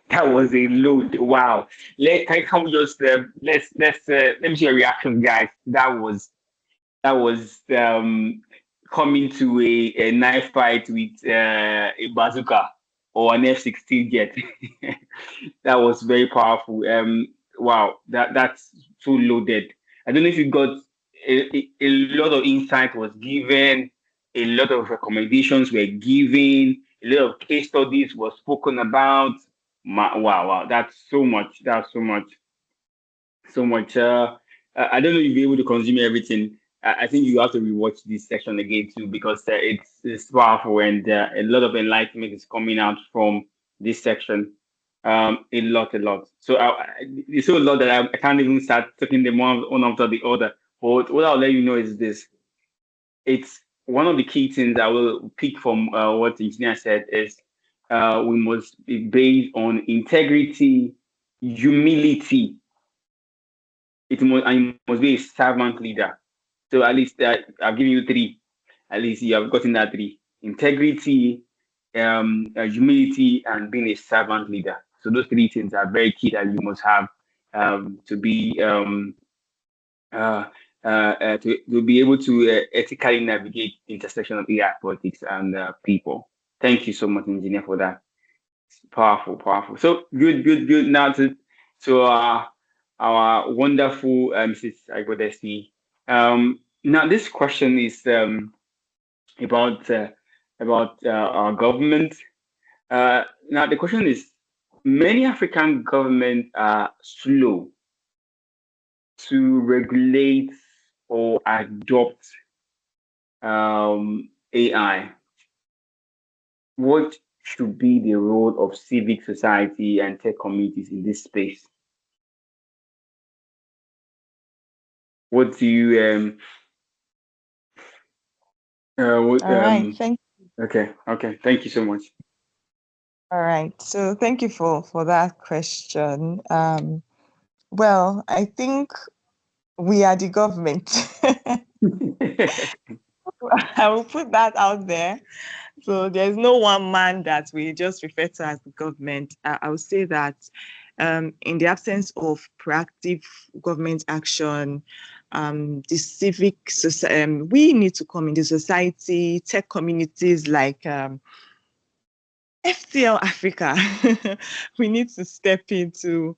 that was a load. Wow. Can we just let's let me see your reaction, guys. That was coming to a knife fight with a bazooka or an F-16 jet. That was very powerful. Wow, that's so loaded. I don't know if you got a lot of insight was given, a lot of recommendations were given, a lot of case studies was spoken about. Wow, wow, that's so much. That's so much, so much. I don't know if you'll be able to consume everything. I think you have to rewatch this section again too because it's powerful and a lot of enlightenment is coming out from this section. A lot, a lot. So it's so a lot that I can't even start taking them one after the other. But what I'll let you know is this: it's one of the key things I will pick from what the engineer said is we must be based on integrity, humility, and you must be a servant leader. So at least I've given you three. At least you have gotten that three: integrity, humility, and being a servant leader. So those three things are very key that you must have to be uh, to be able to ethically navigate the intersection of AI politics and people. Thank you so much, engineer, for that. Powerful, powerful. So good, good, good. Now to our wonderful Mrs. Igodesi. Now this question is about our government. Now the question is: many African governments are slow to regulate or adopt AI. What should be the role of civic society and tech communities in this space? What do you what All right. Thank okay, okay. Thank you so much. All right. So thank you for that question. Well, I think we are the government. I will put that out there. So there's no one man that we just refer to as the government. I would say that in the absence of proactive government action, the civic society, we need to come in the society, tech communities like FTL Africa. We need to step in to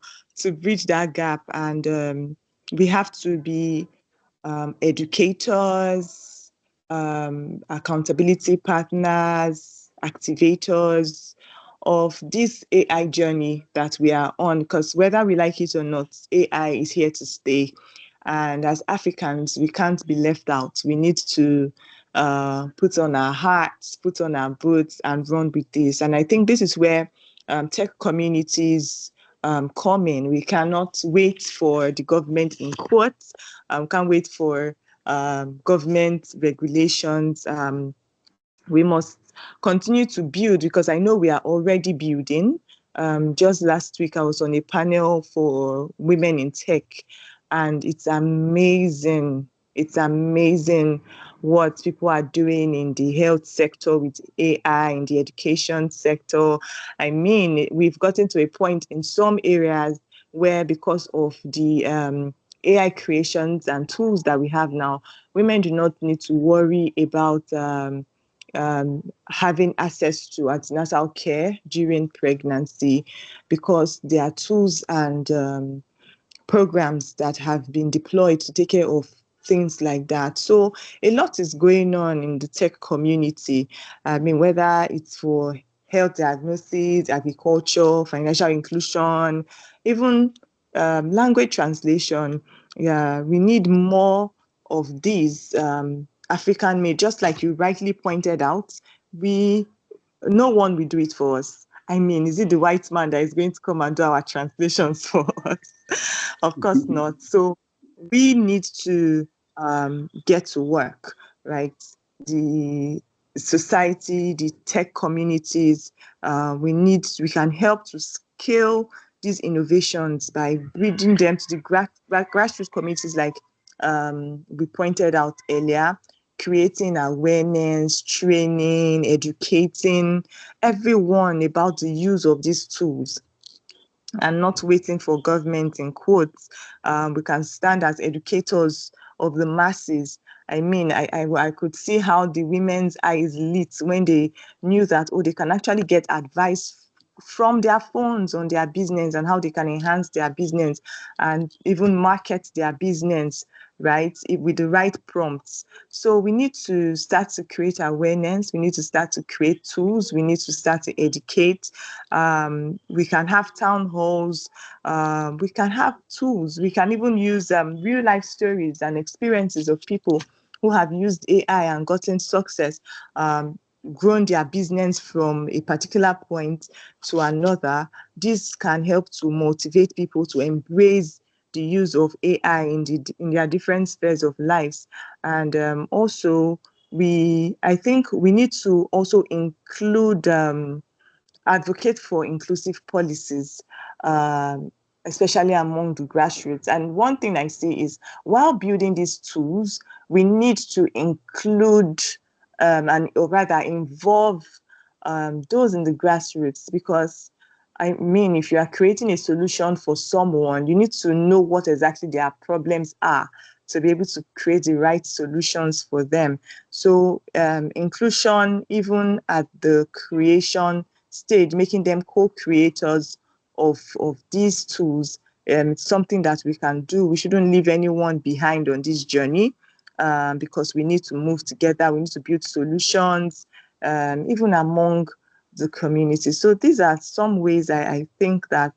bridge that gap, and we have to be educators, accountability partners, activators of this AI journey that we are on. Because whether we like it or not, AI is here to stay. And as Africans, we can't be left out. We need to put on our hats, put on our boots, and run with this. And I think this is where tech communities come in. We cannot wait for the government in quotes, can't wait for government regulations. We must continue to build because I know we are already building. Just last week, I was on a panel for women in tech, and it's amazing. It's amazing what people are doing in the health sector with AI, in the education sector. I mean, we've gotten to a point in some areas where, because of the AI creations and tools that we have now, women do not need to worry about having access to antenatal care during pregnancy because there are tools and programs that have been deployed to take care of things like that. So a lot is going on in the tech community. I mean, whether it's for health diagnosis, agriculture, financial inclusion, even language translation. Yeah, we need more of these African made. Just like you rightly pointed out, we no one will do it for us. I mean, is it the white man that is going to come and do our translations for us? Of course not. So we need to get to work, right? The society, the tech communities, we can help to scale these innovations by bridging them to the grassroots communities, like we pointed out earlier, creating awareness, training, educating everyone about the use of these tools, and not waiting for government in quotes. We can stand as educators of the masses. I mean, I could see how the women's eyes lit when they knew that, oh, they can actually get advice from their phones on their business and how they can enhance their business and even market their business, right, with the right prompts. So we need to start to create awareness. We need to start to create tools. We need to start to educate. We can have town halls. We can have tools. We can even use real life stories and experiences of people who have used AI and gotten success, grown their business from a particular point to another. This can help to motivate people to embrace the use of AI in their different spheres of lives. And also, I think we need to also include advocate for inclusive policies, especially among the grassroots. And one thing I see is, while building these tools, we need to include or rather involve those in the grassroots, because I mean, if you are creating a solution for someone, you need to know what exactly their problems are to be able to create the right solutions for them. So inclusion, even at the creation stage, making them co-creators of these tools, it's something that we can do. We shouldn't leave anyone behind on this journey, because we need to move together. We need to build solutions, even among the community. So these are some ways I think that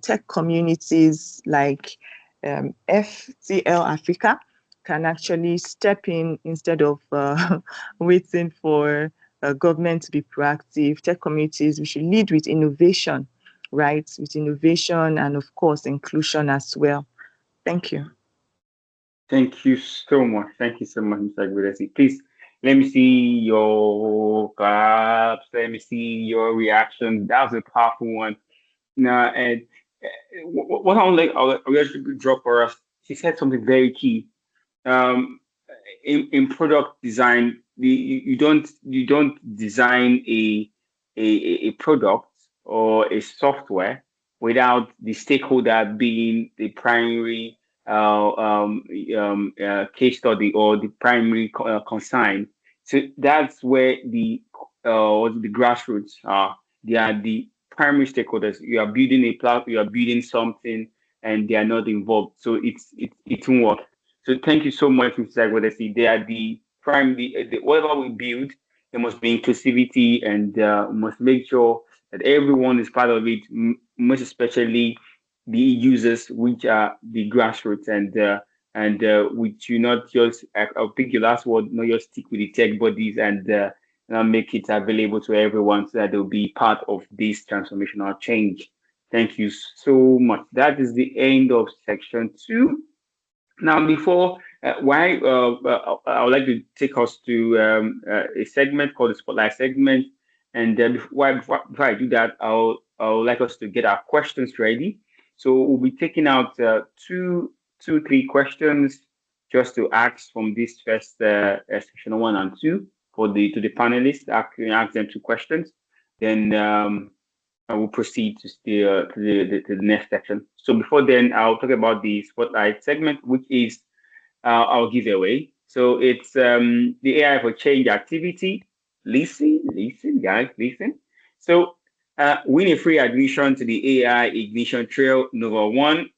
tech communities like FTL Africa can actually step in instead of waiting for government to be proactive. Tech communities, we should lead with innovation, right? With innovation and, of course, inclusion as well. Thank you. Thank you so much. Thank you so much, Mr. Gudesi. Please let me see your claps. Let me see your reaction. That was a powerful one. Now, and what I would like to drop for us. She said something very key. Um, in product design, you don't design a product or a software without the stakeholder being the primary case study or the primary consign. So that's where the grassroots are. They are the primary stakeholders. You are building a platform, you are building something, and they are not involved. So it won't work. So thank you so much, Mr. Agwadesi. They are the primary, whatever we build, there must be inclusivity, and we must make sure that everyone is part of it, most especially the users, which are the grassroots, and which you not just, I'll pick your last word, not just stick with the tech bodies and make it available to everyone so that they'll be part of this transformational change. Thank you so much. That is the end of section 2. Now, before why I would like to take us to a segment called the Spotlight segment, and before I do that, I would like us to get our questions ready. So we'll be taking out three questions just to ask from this first section 1 and 2 for the to the panelists. Ask them 2 questions, then I will proceed to the next section. So before then, I'll talk about the spotlight segment, which is our giveaway. So it's the AI for change activity. Listen, guys, listen. So win a free admission to the AI Ignition Trail Nova One.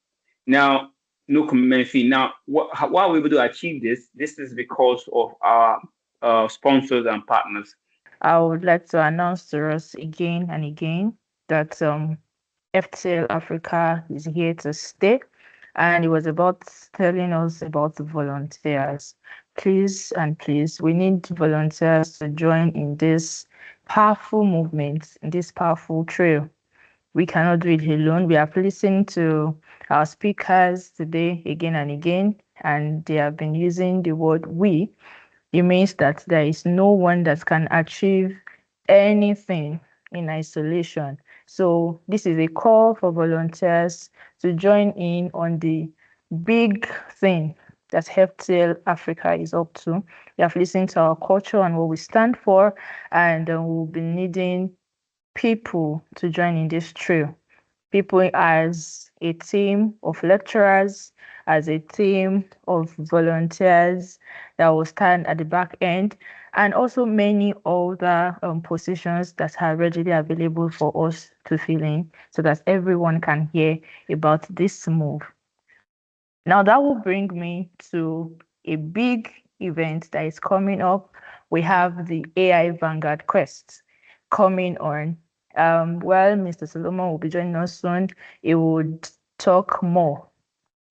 Now, no commitment fee. Now, how are we able to achieve this? This is because of our sponsors and partners. I would like to announce to us again and again that FTL Africa is here to stay, and it was about telling us about the volunteers. Please and please, we need volunteers to join in this powerful movement in this powerful trail. We cannot do it alone. We have listened to our speakers today again and again, and they have been using the word we. It means that there is no one that can achieve anything in isolation. So this is a call for volunteers to join in on the big thing that FTL Africa is up to. We have listened to our culture and what we stand for, and we'll be needing people to join in this trail. People as a team of lecturers, as a team of volunteers that will stand at the back end, and also many other positions that are readily available for us to fill in so that everyone can hear about this move. Now that will bring me to a big event that is coming up. We have the AI Vanguard Quest coming on. Well, Mr. Solomon will be joining us soon. He would talk more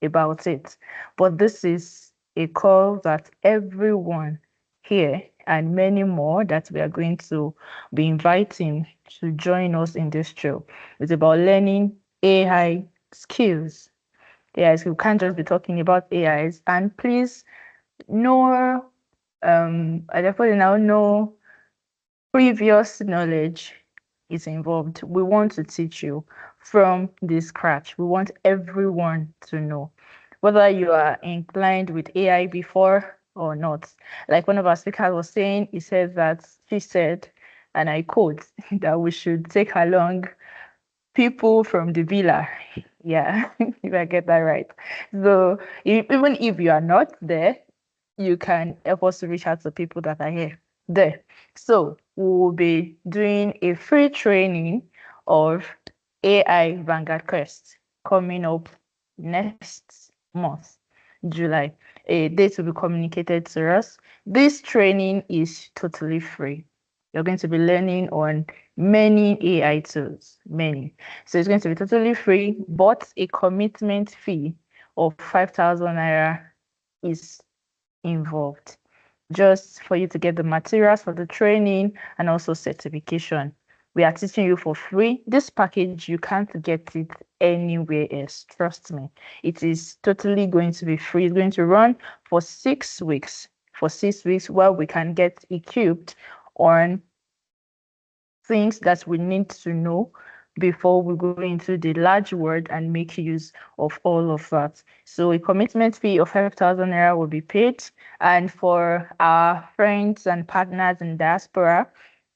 about it. But this is a call that everyone here and many more that we are going to be inviting to join us in this show. It's about learning AI skills. Yes, we can't just be talking about AIs. And please, no, I definitely now no previous knowledge is involved. We want to teach you from the scratch. We want everyone to know whether you are inclined with AI before or not. Like one of our speakers was saying, he said that she said, and I quote, that we should take along people from the villa. Yeah, if I get that right. So even if you are not there, you can help us to reach out to people that are here there. So we will be doing a free training of AI Vanguard Quest coming up next month, July. A date will be communicated to us. This training is totally free. You're going to be learning on many AI tools, many. So it's going to be totally free, but a commitment fee of 5,000 naira is involved just for you to get the materials for the training and also certification. We are teaching you for free. This package, you can't get it anywhere else. Trust me. It is totally going to be free. It's going to run for 6 weeks. For 6 weeks, where we can get equipped on things that we need to know before we go into the large world and make use of all of that. So a commitment fee of 5,000 naira will be paid. And for our friends and partners in diaspora,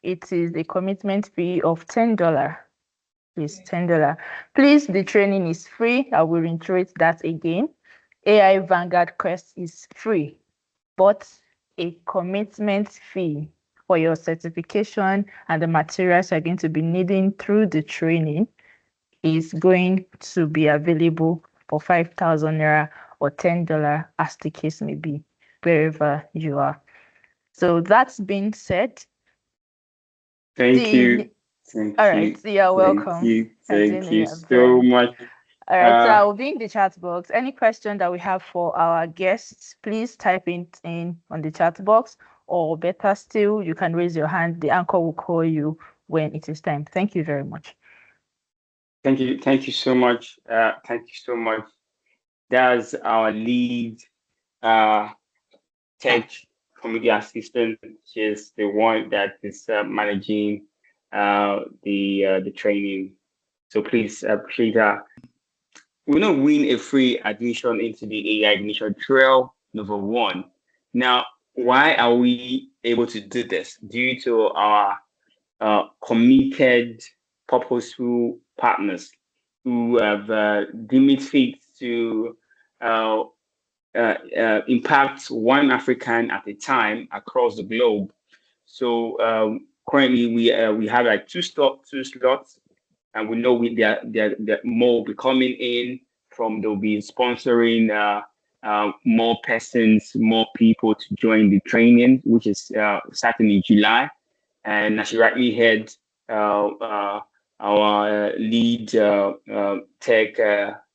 it is a commitment fee of $10. Please, $10. Please, the training is free. I will reiterate that again. AI Vanguard Quest is free, but a commitment fee for your certification and the materials you're going to be needing through the training is going to be available for 5,000 naira or $10 as the case may be, wherever you are. So that's been said. Thank you. Thank All you. right, you're welcome. Thank you so much. All right, so I will be in the chat box. Any question that we have for our guests, please type it in on the chat box, or better still, you can raise your hand. The anchor will call you when it is time. Thank you very much. Thank you. Thank you so much. Thank you so much. That's our lead tech community assistant. She's the one that is managing the training. So please appreciate her. We're not win a free admission into the AI Ignition Trail, number one. Now, why are we able to do this? Due to our committed, purposeful partners who have deemed it fit to impact one African at a time across the globe. So currently we have like two slots, and we know there more will be coming in from. They'll be sponsoring more persons, more people to join the training, which is starting in July. And as you rightly heard, our lead tech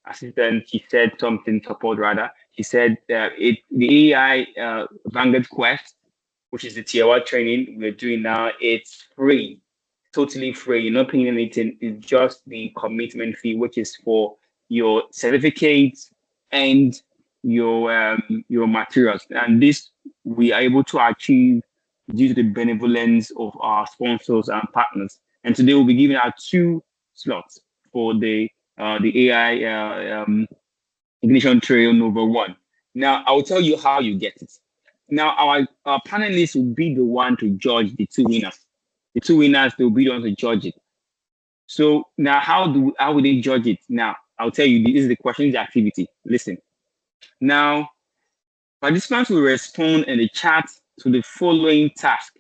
assistant, she said something support rather. She said the AI Vanguard Quest which is the tier 1 training we're doing now. It's free, totally free. You're not paying anything. It's just the commitment fee, which is for your certificates and your materials. And this we are able to achieve due to the benevolence of our sponsors and partners. And today we'll be giving out 2 slots for the AI Ignition Trail Nova 1. Now, I will tell you how you get it. Now, our panelists will be the one to judge the 2 winners. The 2 winners, they'll be the ones to judge it. So now, how will they judge it? Now, I'll tell you, this is the question, the activity. Listen. Now, participants will respond in the chat to the following task.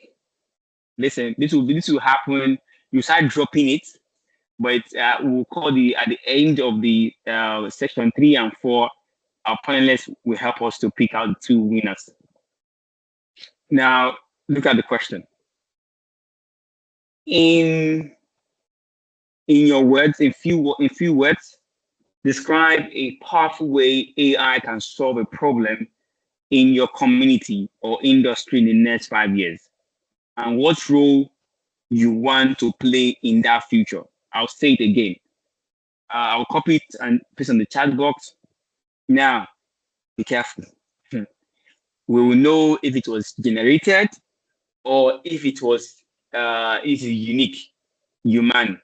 Listen, this will happen. You start dropping it, but we'll call at the end of the section 3 and 4. Our panelists will help us to pick out the 2 winners. Now, look at the question. In your words, in few words, describe a powerful way AI can solve a problem in your community or industry in the next 5 years, and what role you want to play in that future. I'll say it again. I'll copy it and paste on the chat box. Now, be careful. We will know if it was generated or if it was unique, human,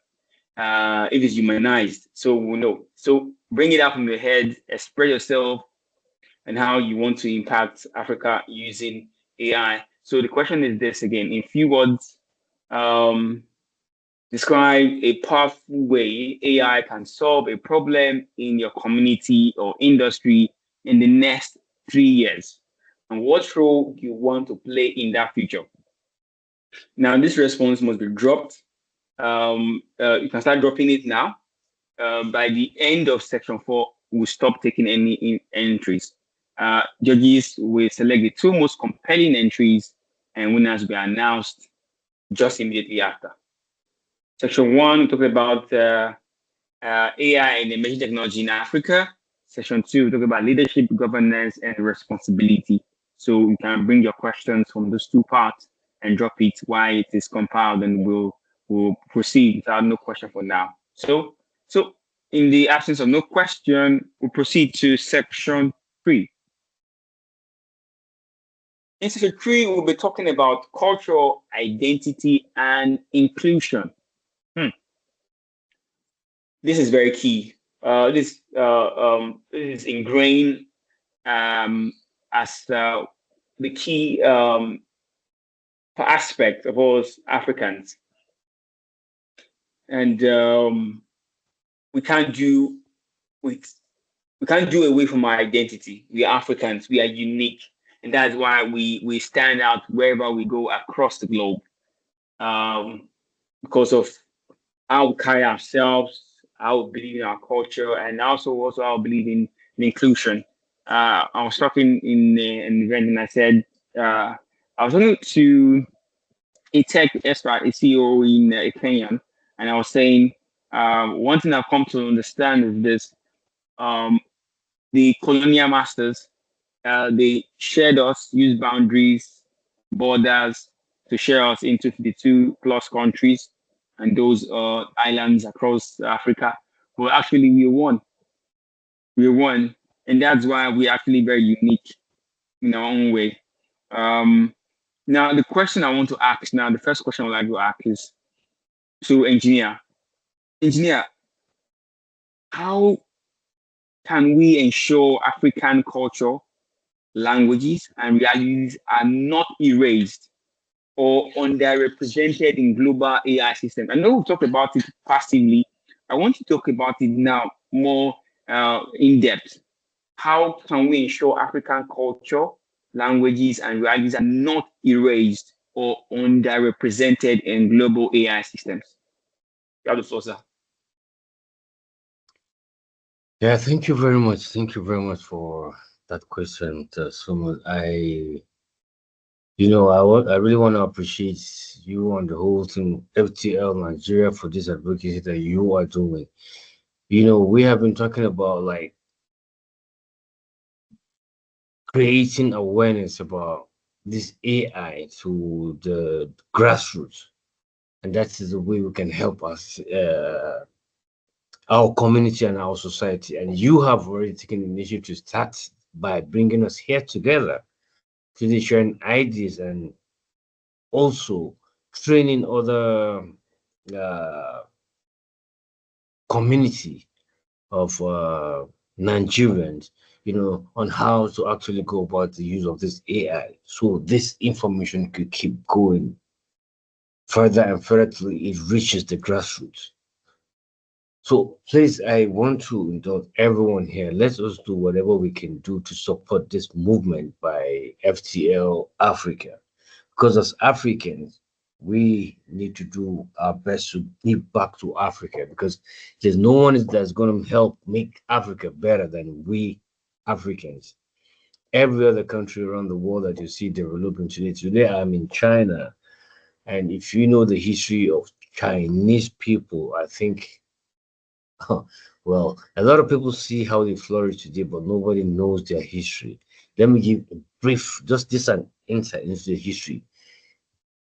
if it's humanized. So we'll know. So bring it up from your head, express yourself and how you want to impact Africa using AI. So the question is this again, in few words, describe a powerful way AI can solve a problem in your community or industry in the next 3 years, and what role you want to play in that future. Now, this response must be dropped. You can start dropping it now. By the end of section 4, we'll stop taking any entries. Judges will select the 2 most compelling entries, and winners will be announced just immediately after. Section 1, we talk about AI and emerging technology in Africa. Section 2, we talk about leadership, governance, and responsibility. So you can bring your questions from those 2 parts and drop it while it is compiled, and we'll proceed without no question for now. So in the absence of no question, we'll proceed to section 3. In section 3, we'll be talking about cultural identity and inclusion. This is very key. This is ingrained as the key aspect of us Africans, and we can't do away from our identity. We are Africans. We are unique, and that's why we stand out wherever we go across the globe, because of how we carry ourselves, how we believe in our culture, and also how we believe in inclusion. I was talking in an event, and I said I was talking to a tech expert, a CEO in Kenya, and I was saying one thing I've come to understand is this: the colonial masters, they shared us, used boundaries, borders to share us into 52 plus countries and those islands across Africa. But actually, we won. We won, and that's why we're actually very unique in our own way. Now, the question I want to ask now, the first question I would like to ask is to engineer, how can we ensure African culture, languages, and realities are not erased or underrepresented in global AI systems? I know we've talked about it passively. I want to talk about it now more in depth. How can we ensure African culture, languages, and realities are not erased or underrepresented in global AI systems? You have the floor, sir. Yeah, thank you very much. Thank you very much for that question, Suman. I really want to appreciate you and the whole team, FTL Nigeria, for this advocacy that you are doing. We have been talking about creating awareness about this AI to the grassroots, and that is the way we can help us, our community and our society. And you have already taken the initiative to start by bringing us here together to sharing ideas and also training other uh, community of Nigerians, on how to actually go about the use of this AI, so this information could keep going further and further till it reaches the grassroots. So please, I want to indulge everyone here. Let us do whatever we can do to support this movement by FTL Africa. Because as Africans, we need to do our best to give back to Africa, because there's no one that's going to help make Africa better than we Africans. Every other country around the world that you see developing today. Today, I'm in China, and if you know the history of Chinese people, I think, well, a lot of people see how they flourish today, but nobody knows their history. Let me give a brief, just this an insight into the history.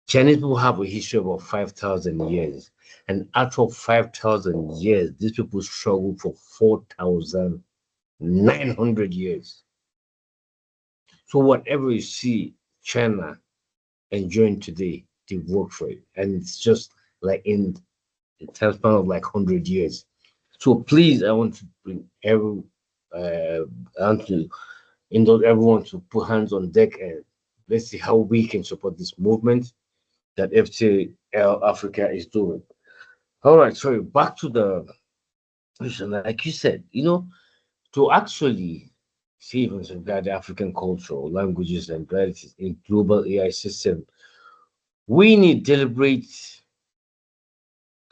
Chinese people have a history of about 5,000 years. And out of 5,000 years, these people struggled for 4,900 years. So whatever you see China enjoying today, they work for it. And it's just like in a time span of like 100 years. So please, I want to bring I want to indulge everyone to put hands on deck, and let's see how we can support this movement that FTL Africa is doing. All right, sorry, back to the question. Like you said, to actually see and safeguard the African culture, languages, and realities in global AI system, we need deliberate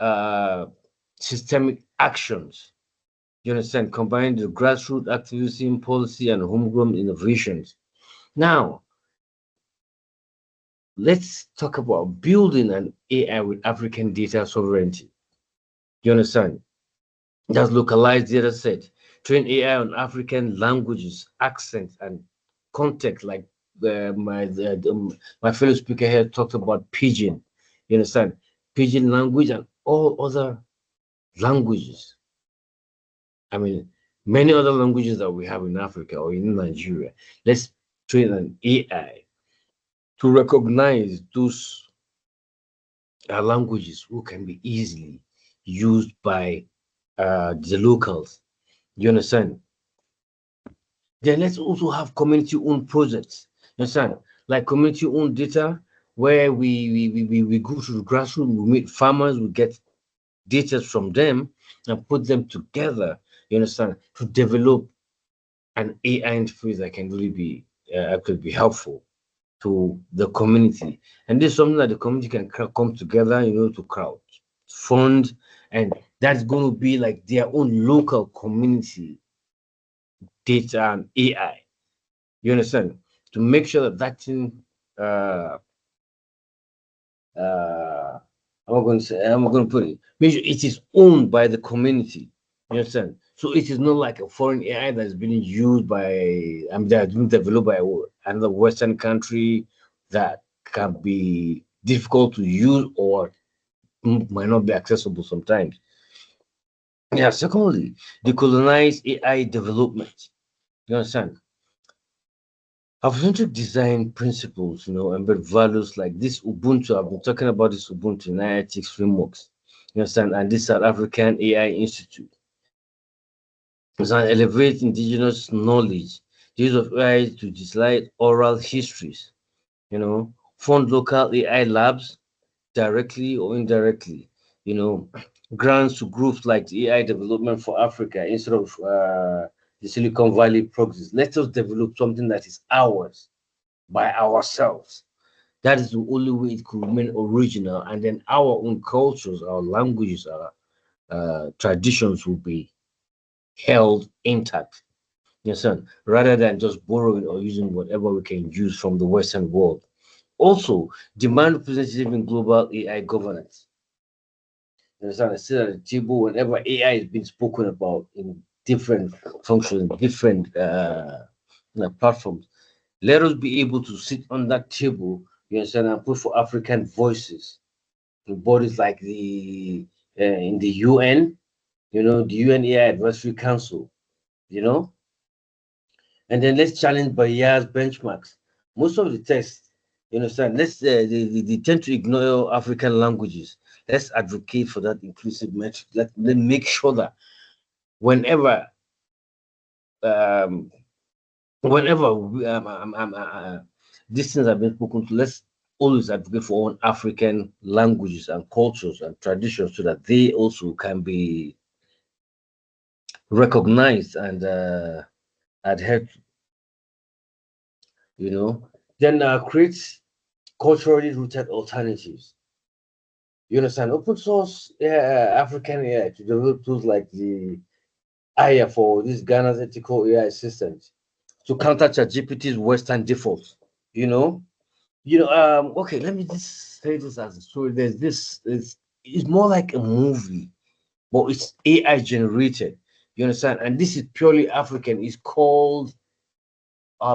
uh, systemic actions. You understand? Combine the grassroots activism, policy, and homegrown innovations. Now, let's talk about building an AI with African data sovereignty. You understand? That's localized data set. Train AI on African languages, accents, and context. Like my fellow speaker here talked about pidgin. You understand? Pidgin language and all other languages. I mean, many other languages that we have in Africa or in Nigeria. Let's train an AI to recognize those languages who can be easily used by the locals. You understand? Then let's also have community-owned projects. You understand? Like community-owned data, where we go to the grassroots, we meet farmers, we get data from them and put them together, you understand, to develop an AI interface that can really be could be helpful to the community. And this is something that the community can come together, to crowd fund, and that's going to be like their own local community data and AI. You understand? To make sure that that thing, uh, uh, I'm going to put it, make sure it is owned by the community. You understand? So it is not like a foreign AI that's being used by, that's been developed by another Western country that can be difficult to use or might not be accessible sometimes. Yeah, secondly, decolonize AI development. You understand? Authentic design principles, embed values like this Ubuntu. I've been talking about this Ubuntu in IITX frameworks. You understand? And this South African AI Institute. It's an elevate indigenous knowledge, the use of AI to digitalize oral histories, fund local AI labs directly or indirectly, you know, grants to groups like the AI Development for Africa instead of the Silicon Valley proxies. Let us develop something that is ours by ourselves. That is the only way it could remain original, and then our own cultures, our languages, our traditions will be held intact. Yes, sir. Rather than just borrowing or using whatever we can use from the Western world. Also, demand representative in global AI governance. You understand? I sit at the table whenever AI is being spoken about in different functions, different platforms. Let us be able to sit on that table, you understand, and put for African voices to bodies like the in the UN, the UN AI Advisory Council, you know, and then let's challenge barriers, benchmarks. Most of the tests, you understand, they tend to ignore African languages. Let's advocate for that inclusive metric. Let make sure that whenever um, these things have been spoken to, let's always advocate for all African languages and cultures and traditions so that they also can be recognized and adhered to, Then create culturally rooted alternatives. You understand? Open source African AI to develop tools like the AIA for this Ghana's ethical AI systems to counter ChatGPT's Western defaults. You know, okay, let me just say this as a story. There's this, it's more like a movie, but it's AI generated. You understand? And this is purely African. It's called,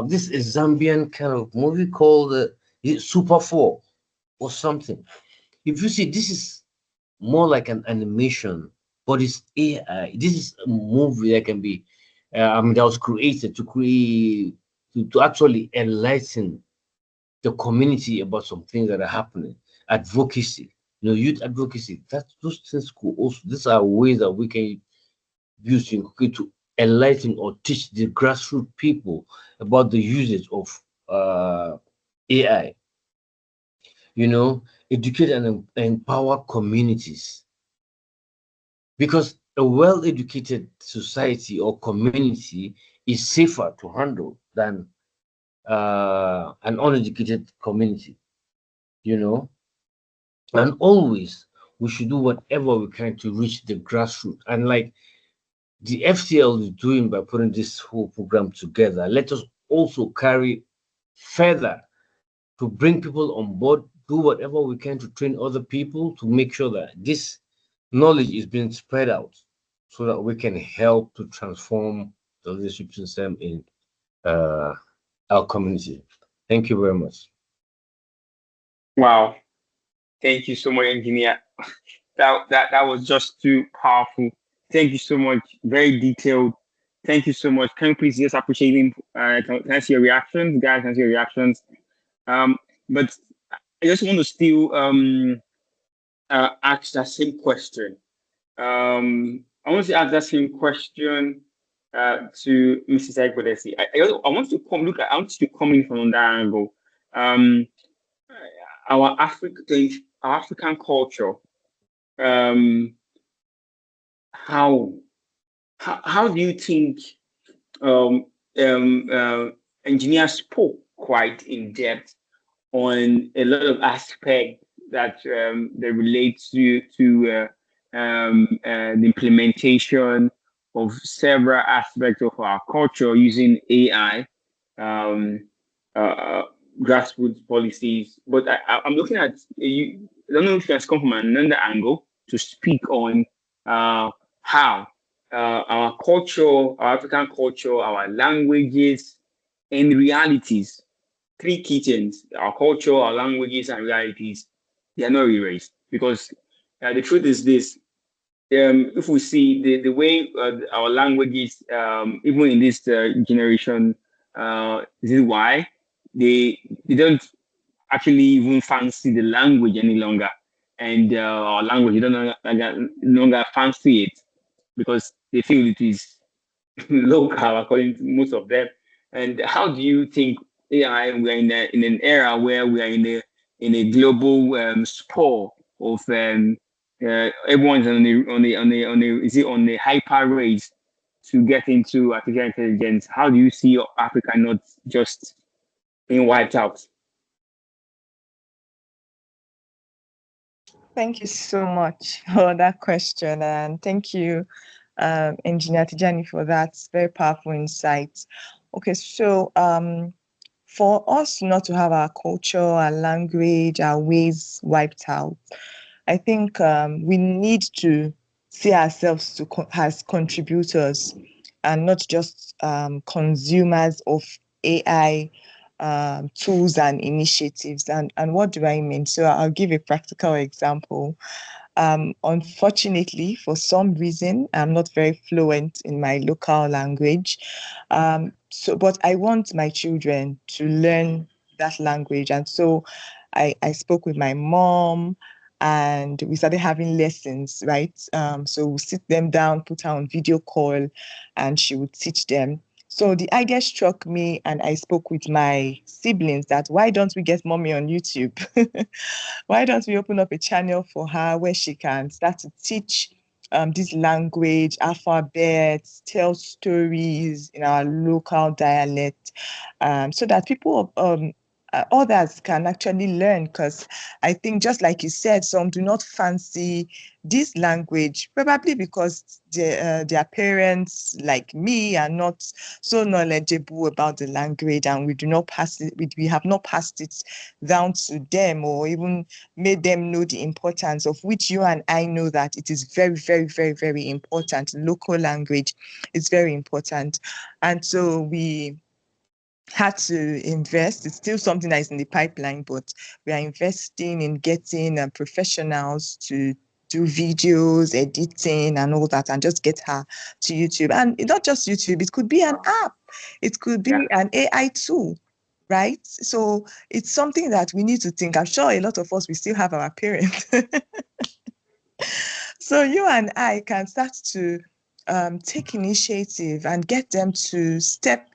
this is Zambian kind of movie called Super 4 or something. If you see, this is more like an animation, but it's AI. This is a movie that can be, that was created to actually enlighten the community about some things that are happening. Advocacy, youth advocacy. Those things could also. These are ways that we can use to enlighten or teach the grassroots people about the usage of AI. Educate and empower communities, because a well-educated society or community is safer to handle than an uneducated community. And always we should do whatever we can to reach the grassroots. And like the FTL is doing by putting this whole program together, let us also carry further to bring people on board, do whatever we can to train other people to make sure that this knowledge is being spread out so that we can help to transform the leadership system in our community. Thank you very much. Wow. Thank you so much, engineer. That was just too powerful. Thank you so much. Very detailed. Thank you so much. Can you please just appreciate him? Can I see your reactions, guys? Can I see your reactions? But I just want to still ask that same question. I want to ask that same question to Mrs. Egbodesi. I want to come look at. I want to come in from that angle. Our African culture. Um, how how do you think um, engineers spoke quite in depth on a lot of aspects that relate to the implementation of several aspects of our culture using AI, um, uh, grassroots policies. But I'm looking at you. I don't know if you can come from another angle to speak on how our culture, our African culture, our languages, and realities, three key things: our culture, our languages, and realities. They are not erased because the truth is this: if we see the way our languages, even in this generation, this is why they don't actually even fancy the language any longer, and our language they don't no longer fancy it because they feel it is local, according to most of them. And how do you think AI? We are in an era where we are in a global sport of everyone's on the hyper race to get into artificial intelligence. How do you see Africa not just being wiped out? Thank you so much for that question. And thank you, Engineer Tijani, for that very powerful insight. Okay, so for us not to have our culture, our language, our ways wiped out, I think we need to see ourselves as contributors and not just consumers of AI tools and initiatives. And what do I mean? So I'll give a practical example. Unfortunately, for some reason, I'm not very fluent in my local language. But I want my children to learn that language. And so I spoke with my mom and we started having lessons, right? So we sit them down, put her on video call, and she would teach them. So the idea struck me, and I spoke with my siblings that why don't we get mommy on YouTube? Why don't we open up a channel for her where she can start to teach this language, alphabets, tell stories in our local dialect, so that people others can actually learn, because I think just like you said, some do not fancy this language, probably because their parents, like me, are not so knowledgeable about the language, and we have not passed it down to them, or even made them know the importance of which you and I know that it is very, very, very, very important. Local language is very important. And so we had to invest. It's still something that is in the pipeline, but we are investing in getting professionals to do videos, editing, and all that, and just get her to YouTube. And not just YouTube, it could be an app, it could be an AI tool, right? So it's something that we need to think. I'm sure a lot of us, we still have our parents. So you and I can start to take initiative and get them to step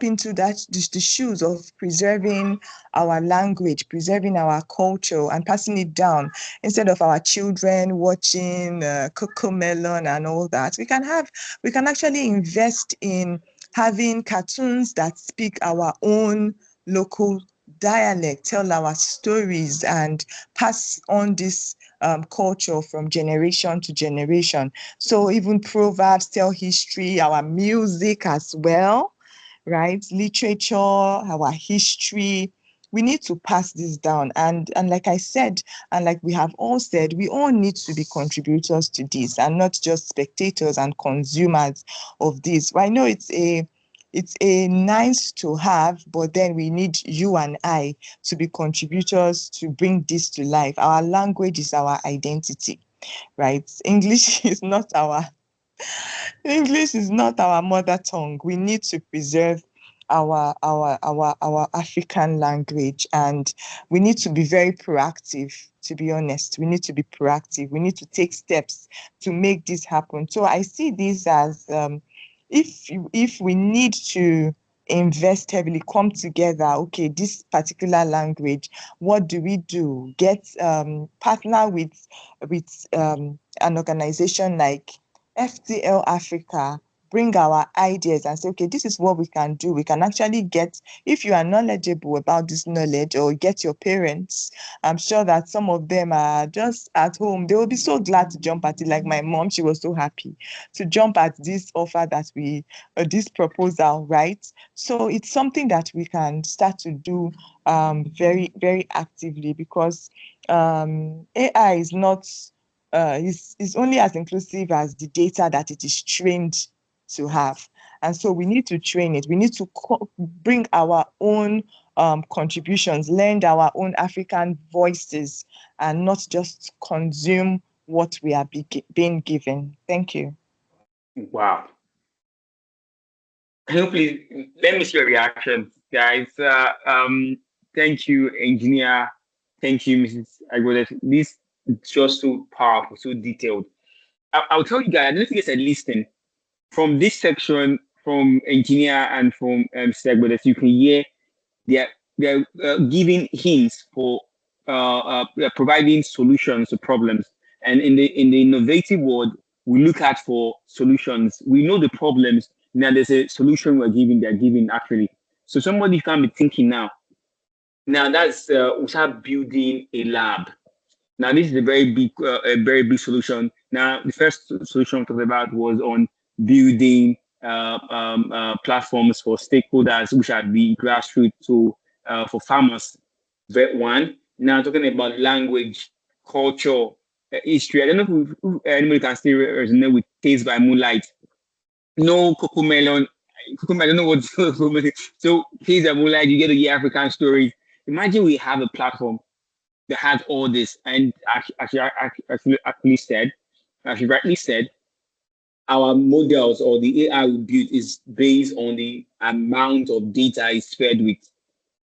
into the shoes of preserving our language, preserving our culture, and passing it down. Instead of our children watching Cocomelon and all that, we can actually invest in having cartoons that speak our own local dialect, tell our stories, and pass on this culture from generation to generation. So even proverbs tell history, our music as well, right? Literature, our history. We need to pass this down. And like I said, and like we have all said, we all need to be contributors to this and not just spectators and consumers of this. I know it's a nice to have, but then we need you and I to be contributors to bring this to life. Our language is our identity, right? English is not our mother tongue. We need to preserve our African language, and we need to be very proactive. To be honest, we need to be proactive. We need to take steps to make this happen. So I see this as if we need to invest heavily, come together, okay, this particular language, what do we do? Get partner with an organization like FTL Africa, bring our ideas and say, okay, this is what we can do. We can actually get, if you are knowledgeable about this knowledge, or get your parents, I'm sure that some of them are just at home. They will be so glad to jump at it. Like my mom, she was so happy to jump at this offer that this proposal, right? So it's something that we can start to do very, very actively, because AI is not, is only as inclusive as the data that it is trained to have. And so we need to train it. We need to bring our own contributions, lend our own African voices, and not just consume what we are being given. Thank you. Wow. Please let me see your reaction, guys. Thank you, engineer. Thank you, Mrs. Agwodet. This is just so powerful, so detailed. I'll tell you guys, I don't know if you guys are listening. From this section, from engineer and from Mr. Agwodet, you can hear they're giving hints for providing solutions to problems. And in the innovative world, we look at for solutions. We know the problems. Now there's a solution they're giving actually. So somebody can be thinking now that's we start building a lab. Now this is a very big solution. Now the first solution we talked about was on building platforms for stakeholders, which are the grassroots, to for farmers. One. Now talking about language, culture, history. I don't know if anybody can still resonate with Taste by Moonlight. No Cocomelon. I don't know what. So please, like you get to hear African stories. Imagine we have a platform that has all this, and actually said, as you rightly said, our models or the AI we built is based on the amount of data it's fed with,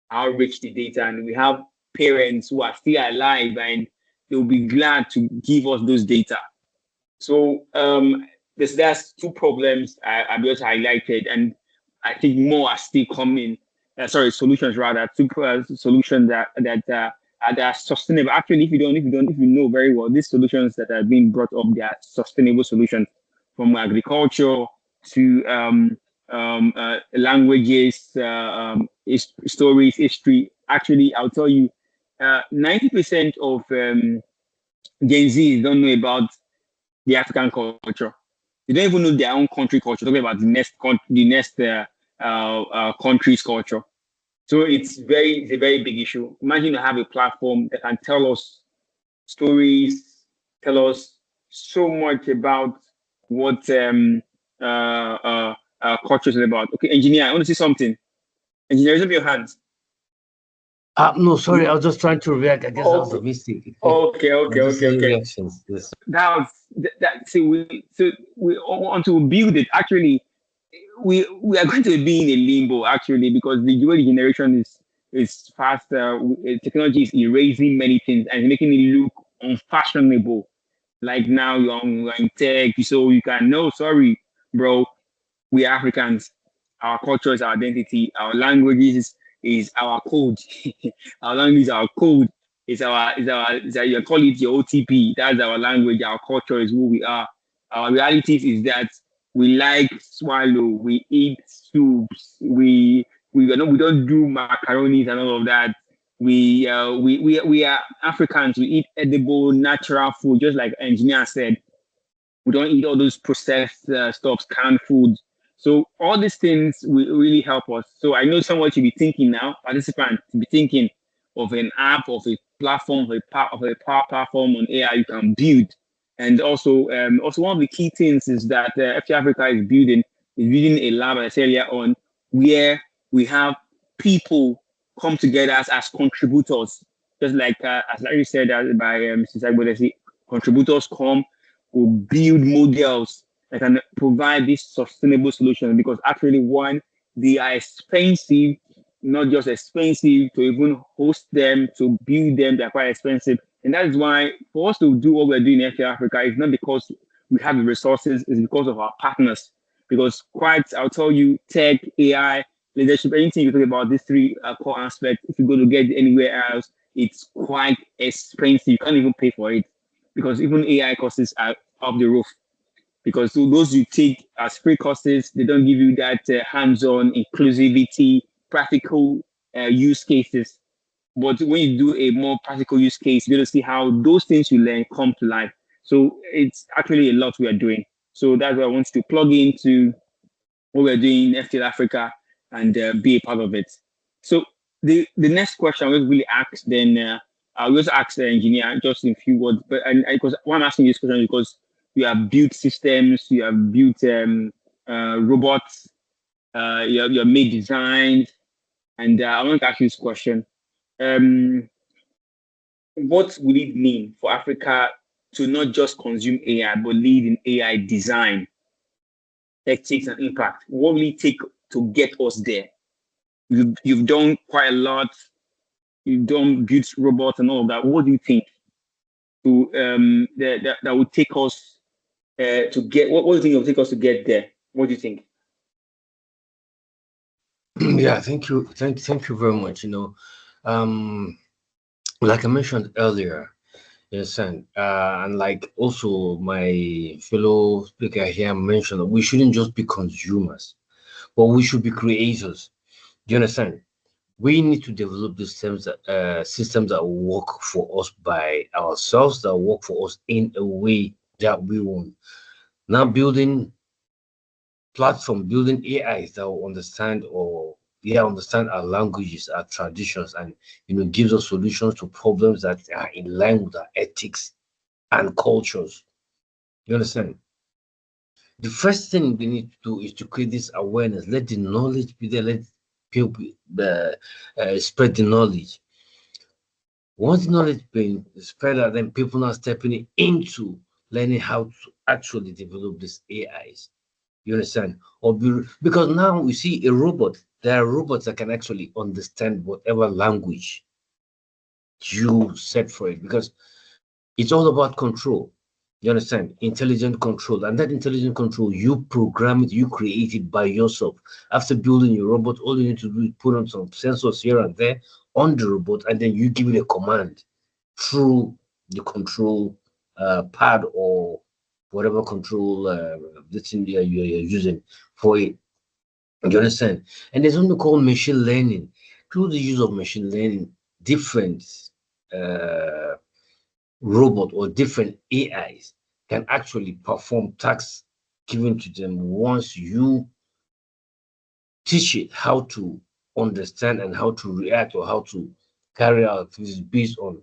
how rich the data, and we have parents who are still alive and they'll be glad to give us those data. So there's two problems I just highlighted, and I think more are still coming. Solutions rather, two solutions that are sustainable. Actually, if you know very well, these solutions that are being brought up, they are sustainable solutions, from agriculture to languages, stories, history. Actually, I'll tell you, 90% of Gen Z don't know about the African culture. They don't even know their own country culture. Talking about the next country's culture. So it's a very big issue. Imagine you have a platform that can tell us stories, tell us so much about what culture is about. Okay, engineer, I want to see something. Engineer, raise up your hands. No, sorry, I was just trying to react. I guess that was a mistake. I'm just saying Okay. reactions. Yes. That was that. We want to build it. Actually, we are going to be in a limbo actually, because the way the generation is faster. Technology is erasing many things and making it look unfashionable. Like now you're in tech, so you can no sorry, bro. We Africans, our culture is our identity, our languages is our code. Our language is our code. You call it your OTP. That's our language. Our culture is who we are. Our realities is that we like swallow, we eat soups, we don't do macaronis and all of that. We are Africans. We eat edible, natural food, just like engineer said. We don't eat all those processed stuff, canned foods. So all these things will really help us. So I know someone should be thinking now, participants to be thinking of an app, of a platform, of a power platform on AI you can build. And also one of the key things is that FT Africa is building a lab, as I said earlier on, where we have people come together as contributors, just like as Larry said by Mrs. Agbodesi, contributors come will build models that can provide this sustainable solution, because actually one, they are expensive, not just expensive to even host them, to build them, they're quite expensive. And that is why for us to do what we're doing in Africa, it's not because we have the resources, it's because of our partners. Because quite, I'll tell you, tech, AI, leadership, anything you talk about, these three core aspects, if you go to get anywhere else, it's quite expensive. You can't even pay for it, because even AI courses are off the roof. Because those you take as free courses, they don't give you that hands-on inclusivity, practical use cases. But when you do a more practical use case, you're going to see how those things you learn come to life. So it's actually a lot we are doing. So that's why I want to plug into what we're doing in FTL Africa and be a part of it. So the next question I will really ask, then I will also ask the engineer just in a few words. But because why I'm asking this question is because you have built systems, you have built robots, you have made designs, and I want to ask you this question. What will it mean for Africa to not just consume AI, but lead in AI design, ethics, and impact? What will it take to get us there? You've done quite a lot. You've done built robots and all of that. What do you think to that would take us to get? What do you think will take us to get there? What do you think? Yeah, thank you. Thank you very much. Like I mentioned earlier, yes, and like also my fellow speaker here mentioned, we shouldn't just be consumers, but we should be creators. Do you understand? We need to develop systems that work for us by ourselves, that work for us in a way that we want. Now building AIs that will understand our languages, our traditions, and gives us solutions to problems that are in line with our ethics and cultures. You understand? The first thing we need to do is to create this awareness. Let the knowledge be there. Let people spread the knowledge. Once the knowledge being spread out, then people now stepping into learning how to actually develop these AIs. You understand? Because now we see a robot. There are robots that can actually understand whatever language you set for it. Because it's all about control. You understand? Intelligent control. And that intelligent control, you program it, you create it by yourself. After building your robot, all you need to do is put on some sensors here and there on the robot, and then you give it a command through the control pad or whatever control this thing you're using for it. You understand? And there's something called machine learning. Through the use of machine learning, different uh, robot or different AIs can actually perform tasks given to them once you teach it how to understand and how to react or how to carry out things based on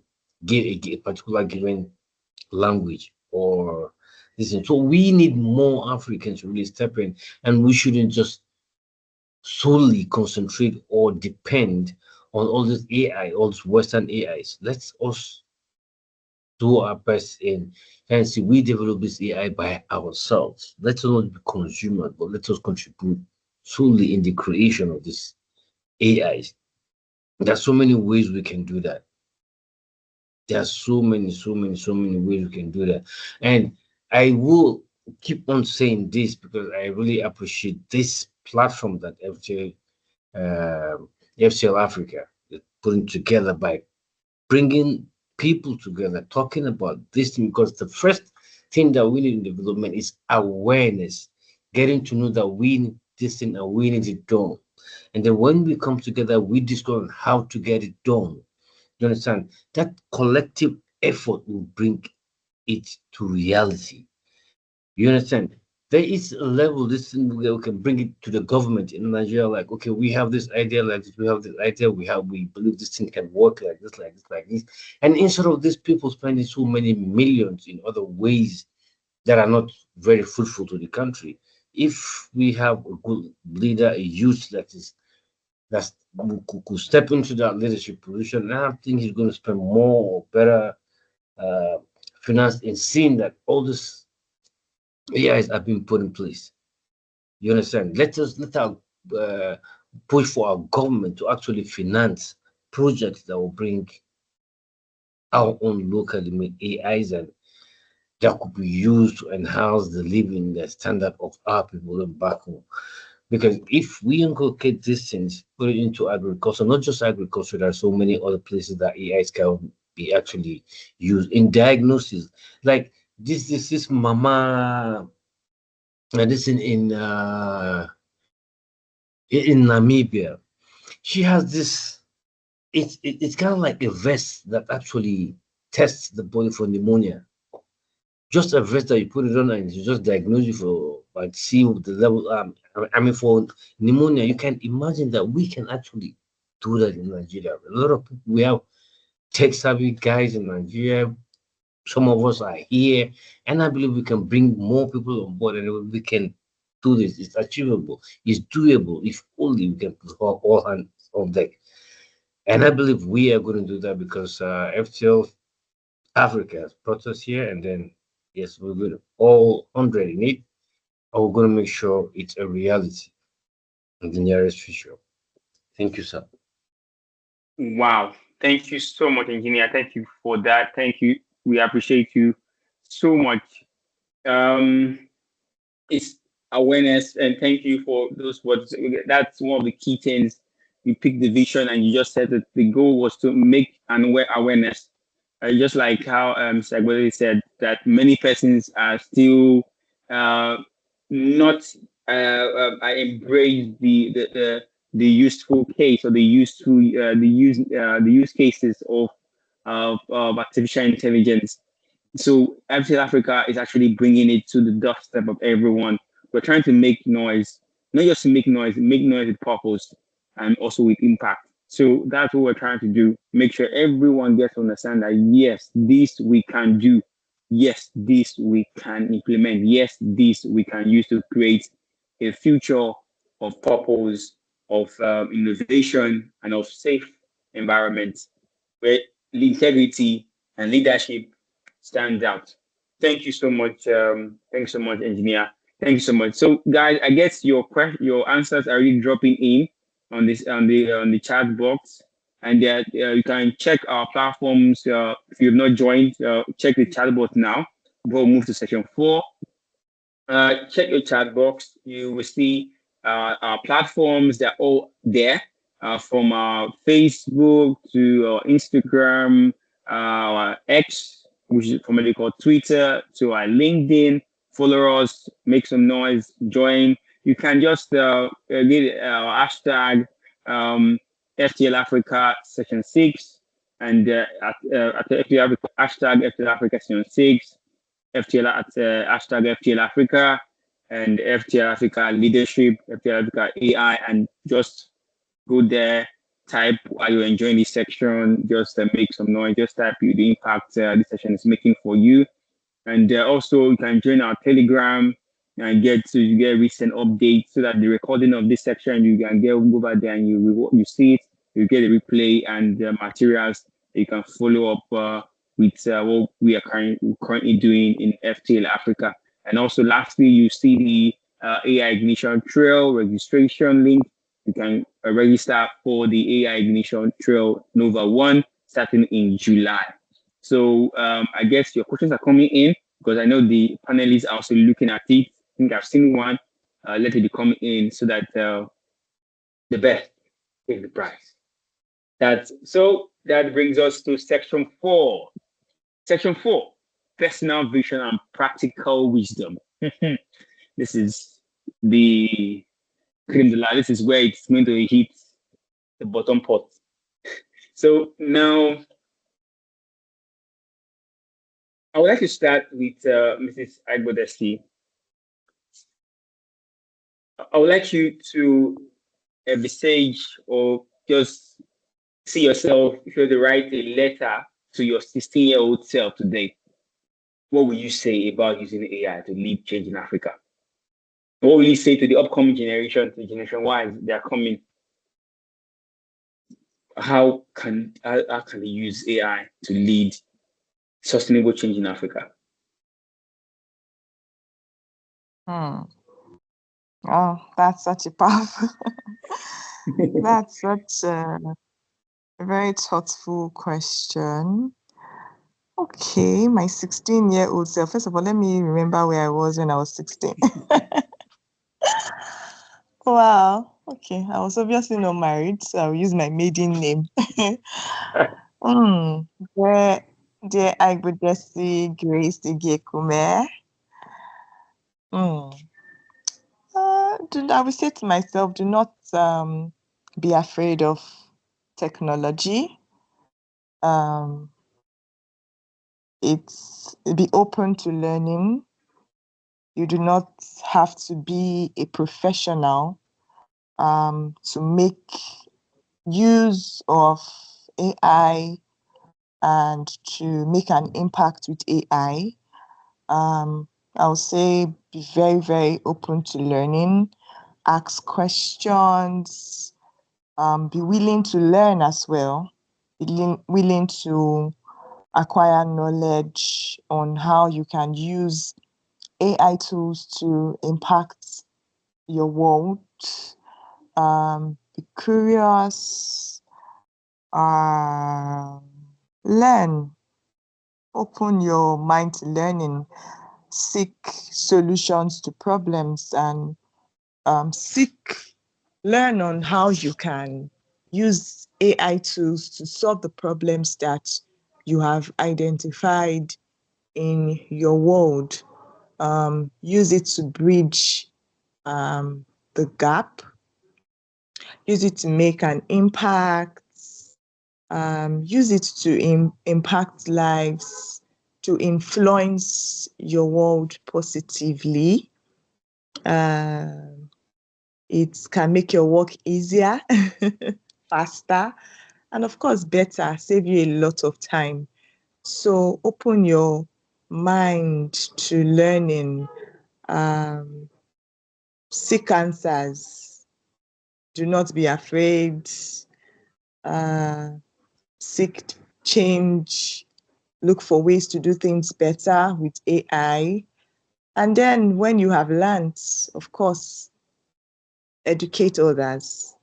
a particular given language or this. So we need more Africans to really step in, and we shouldn't just solely concentrate or depend on all this AI, all this Western AIs. Let's us do our best in and see we develop this AI by ourselves. Let's not be consumers, but let us contribute solely in the creation of this AIs. There's so many ways we can do that. There are so many ways we can do that. And I will keep on saying this because I really appreciate this platform that FTL Africa is putting together by bringing people together, talking about this thing, because the first thing that we need in development is awareness, getting to know that we need this thing and we need it done. And then when we come together, we discuss how to get it done. You understand? That collective effort will bring it to reality. You understand? There is a level this thing where we can bring it to the government in Nigeria, like, okay, we have this idea like this, we have this idea, we believe this thing can work like this, like this, like this. And instead of these people spending so many millions in other ways that are not very fruitful to the country, if we have a good leader, a youth that's who could step into that leadership position, and I think he's going to spend more or better uh, finance in seeing that all this AIs have been put in place. You understand? Let our uh, push for our government to actually finance projects that will bring our own locally made AIs and that could be used to enhance the living the standard of our people back home. Because if we inculcate these things, put it into agriculture, not just agriculture, there are so many other places that AIs can be actually used in diagnosis. Like this mama, this in Namibia. She has this. It's kind of like a vest that actually tests the body for pneumonia. Just a vest that you put it on and you just diagnose you for and see the level. I mean, for pneumonia, you can imagine that we can actually do that in Nigeria. A lot of people, we have tech savvy guys in Nigeria. Some of us are here, and I believe we can bring more people on board, and we can do this. It's achievable. It's doable if only we can put all hands on deck. And I believe we are going to do that because FTL Africa has brought us here, and then yes, we're going to all 100 in it. And we're going to make sure it's a reality in the nearest future. Thank you, sir. Wow. Thank you so much, engineer. Thank you for that. Thank you. We appreciate you so much. Um, it's awareness, and thank you for those words. That's one of the key things. You picked the vision and you just said that the goal was to make an awareness. Just like how Sagbele said that many persons are still uh, not I embrace the useful case or the use cases of artificial intelligence. So FTL Africa is actually bringing it to the doorstep of everyone. We're trying to make noise, not just to make noise with purpose and also with impact. So that's what we're trying to do. Make sure everyone gets to understand that yes, this we can do. yes, this we can implement. Yes, this we can use to create a future of purpose, of innovation, and of safe environment where integrity and leadership stand out. Thank you so much. Thanks so much, engineer. Thank you so much. So, guys, I guess your answers are really dropping in on this on the chat box, and that you can check our platforms. If you've not joined, check the chat box now. We'll move to section 4. Check your chat box. You will see our platforms. They're all there, from our Facebook to our Instagram, our X, which is formerly called Twitter, to our LinkedIn. Follow us, make some noise, join. You can just get our hashtag FTL Africa Section 6, and at FTL Africa, hashtag FTL Africa Section 6. FTL at hashtag FTL Africa, and FTL Africa Leadership, FTL Africa AI, and just go there, type while you're enjoying this section, just make some noise, just type the impact this session is making for you. And also, you can join our Telegram and get recent updates, so that the recording of this section, you can go over there and you see it, you get a replay and materials. You can follow up with what we are currently doing in FTL Africa. And also, lastly, you see the AI Ignition Trail registration link. You can register for the AI Ignition Trail Nova 1 starting in July. So I guess your questions are coming in, because I know the panelists are also looking at it. I think I've seen one. Let it come in, so that the best take the prize. That brings us to section 4. Section 4, personal vision and practical wisdom. This is the creme de la. This is where it's going to hit the bottom pot. So now, I would like to start with Mrs. Agbodesi. I would like you to envisage, or just see yourself, if you were to write a letter to your 16-year-old self today, what will you say about using AI to lead change in Africa? What will you say to the upcoming generation, to Generation Y, they are coming? How can they use AI to lead sustainable change in Africa? Oh, that's such a powerful. That's such a very thoughtful question. Okay, my 16-year-old self. First of all, let me remember where I was when I was 16. Wow. Okay, I was obviously not married, so I'll use my maiden name. Dear Agbodesi Grace Igekume. I would say to myself, do not be afraid of technology. Be open to learning. You do not have to be a professional to make use of AI and to make an impact with AI. I would say be very, very open to learning, ask questions, be willing to learn as well, be willing to acquire knowledge on how you can use AI tools to impact your world. Be curious, learn, open your mind to learning, seek solutions to problems, and learn on how you can use AI tools to solve the problems that you have identified in your world. Use it to bridge the gap, use it to make an impact, use it to impact lives, to influence your world positively. It can make your work easier, faster, and of course better, save you a lot of time. So open your mind to learning, seek answers, do not be afraid, seek change, look for ways to do things better with AI. And then when you have learned, of course, educate others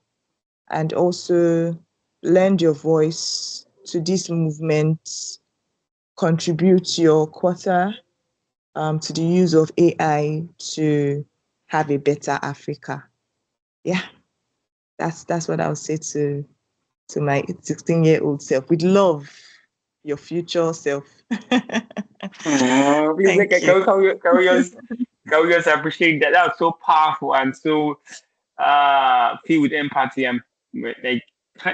and also lend your voice to this movement, contribute your quota to the use of AI to have a better Africa. Yeah, that's what I would say to my 16-year-old self. With love, your future self. Please, Thank you. can we just appreciate that? That was so powerful and so filled with empathy. And like,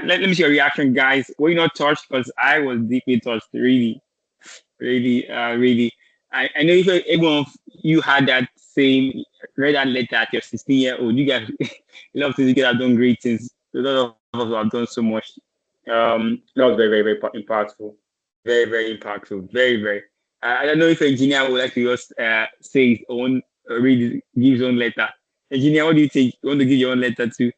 let me see your reaction, guys. Were you not touched? Because I was deeply touched, really, really, really. I know if everyone of you had that same read that letter at your 16-year-old, you guys, a lot of things you guys have done great things. A lot of us have done so much. That was very, very, very impactful. Very, very impactful. Very, very. I don't know if engineer would like to just say his own, give his own letter. Engineer, what do you think? You want to give your own letter to?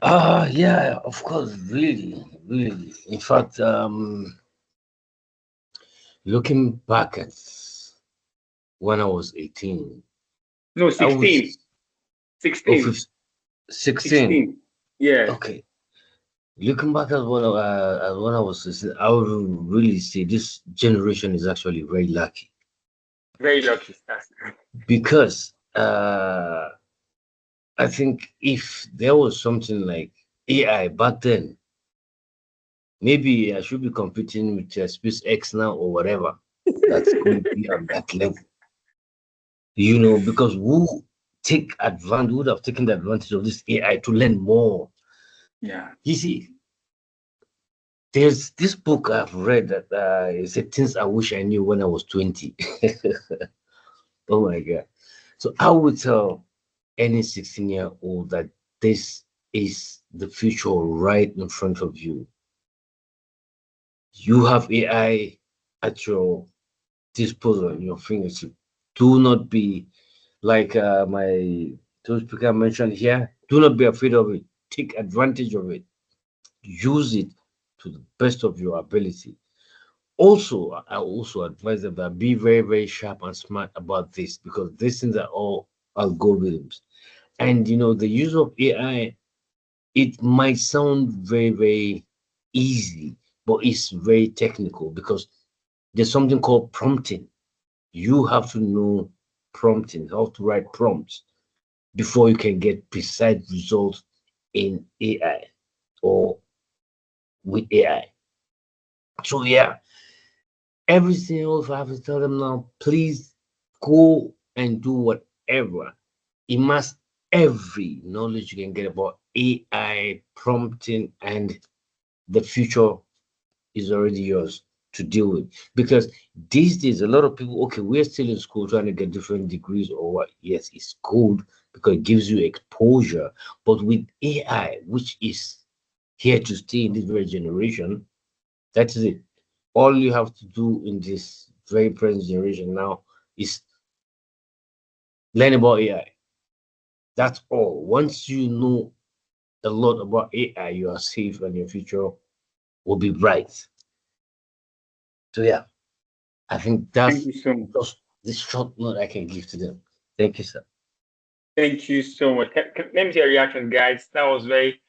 Yeah, of course, really, really. In fact, looking back at when I was 18, No, I 16. was 16. 16. 16. Yeah. Okay. Looking back at when I was 16, I would really say this generation is actually very lucky Very lucky. That's because I think if there was something like AI back then, maybe I should be competing with SpaceX now or whatever. That's going to be on that level, because who would have taken the advantage of this AI to learn more? yeah. You see, there's this book I've read that it said things I wish I knew when I was 20. Oh my God. So I would tell any 16-year-old that this is the future right in front of you. You have AI at your disposal, in your fingertip. Do not be like my two speaker mentioned here. Do not be afraid of it. Take advantage of it. Use it to the best of your ability. Also, I also advise them that be very, very sharp and smart about this because these things are all algorithms. And the use of AI, it might sound very, very easy, but it's very technical because there's something called prompting. You have to know prompting, how to write prompts before you can get precise results in AI or with AI. So yeah, everything else I have to tell them now, please go and do whatever. Immerse every knowledge you can get about AI prompting, and the future is already yours to deal with. Because these days, a lot of people, okay, we're still in school trying to get different degrees or what. Yes, it's good because it gives you exposure. But with AI, which is here to stay in this very generation, that is it. All you have to do in this very present generation now is learn about AI. That's all. Once you know a lot about AI, you are safe and your future will be bright. So yeah, I think Thank that's you so much. just the short note I can give to them. Thank you, sir. Thank you so much. Let me see your reaction, guys. That was very,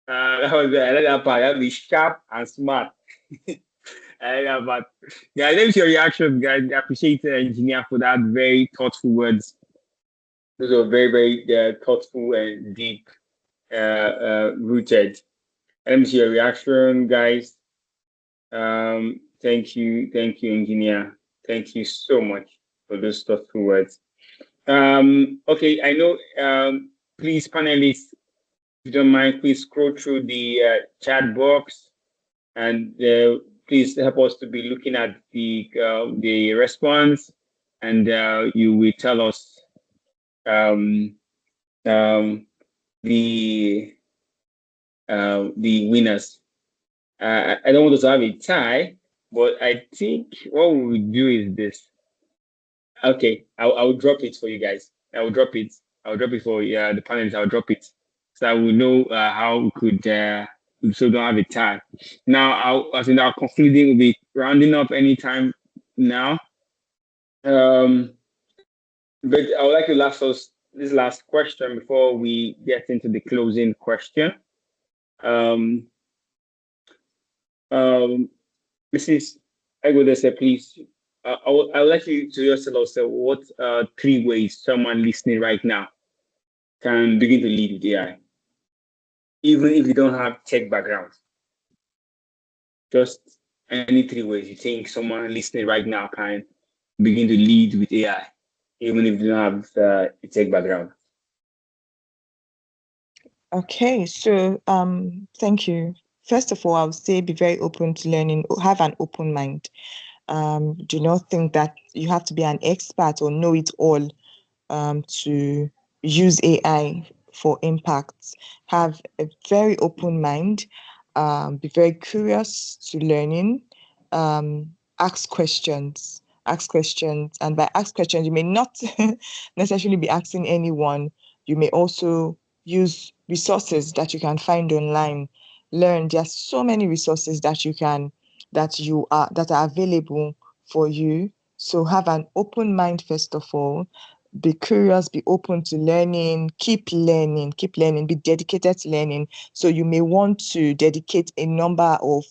I like that part. That be sharp and smart. I like that part. Yeah, let me see your reaction, guys. I appreciate the engineer for that very thoughtful words. Those are very, very thoughtful and deep, rooted. Let me see your reaction, guys. Thank you, engineer. Thank you so much for those thoughtful words. Okay, I know. Please, panelists, if you don't mind, please scroll through the chat box and please help us to be looking at the response, and you will tell us um, um, the winners. I don't want us to have a tie, But I think what we will do is this. Okay, I'll drop it for you guys. I will drop it. I'll drop it for the panelists. I'll drop it so I will know how we could so don't have a tie. Now, I think our concluding will be rounding up anytime now. Um, but I would like to ask us this last question before we get into the closing question. Um, um, Mrs. Egodese, please. I would like you to just tell us what 3 ways someone listening right now can begin to lead with AI, even if you don't have tech background. Just any 3 ways you think someone listening right now can begin to lead with AI, even if you don't have a tech background. Okay, so thank you. First of all, I would say be very open to learning, have an open mind. Do not think that you have to be an expert or know it all to use AI for impact. Have a very open mind, be very curious to learning, ask questions. Ask questions, and by ask questions, you may not necessarily be asking anyone. You may also use resources that you can find online. Learn. There are so many resources that that are available for you. So have an open mind first of all. Be curious, be open to learning, keep learning, be dedicated to learning. So you may want to dedicate a number of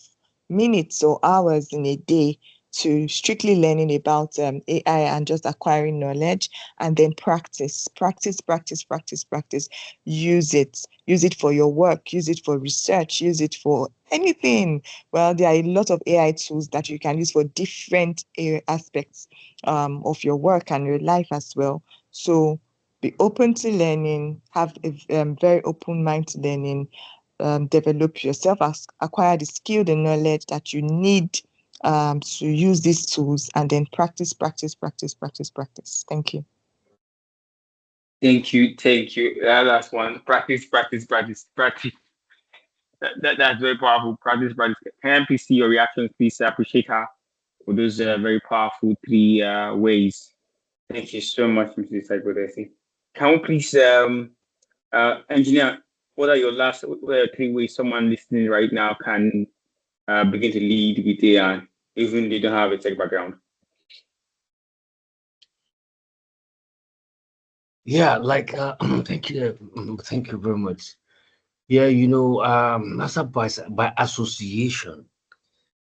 minutes or hours in a day to strictly learning about AI and just acquiring knowledge, and then practice. Use it for your work, use it for research, use it for anything. Well, there are a lot of AI tools that you can use for different aspects of your work and your life as well. So be open to learning, have a very open mind to learning, develop yourself, acquire the skill, the knowledge that you need to use these tools, and then practice. Thank you. Thank you, thank you. That last one, practice. That's very powerful. Practice. Can I please see your reactions, please? I appreciate her for those very powerful 3 ways. Thank you so much, Mrs. Saigodesi. Can we please, engineer, what are what are your 3 ways someone listening right now can begin to lead with AI, even they don't have a tech background? Yeah, like thank you very much. Yeah, that's by association.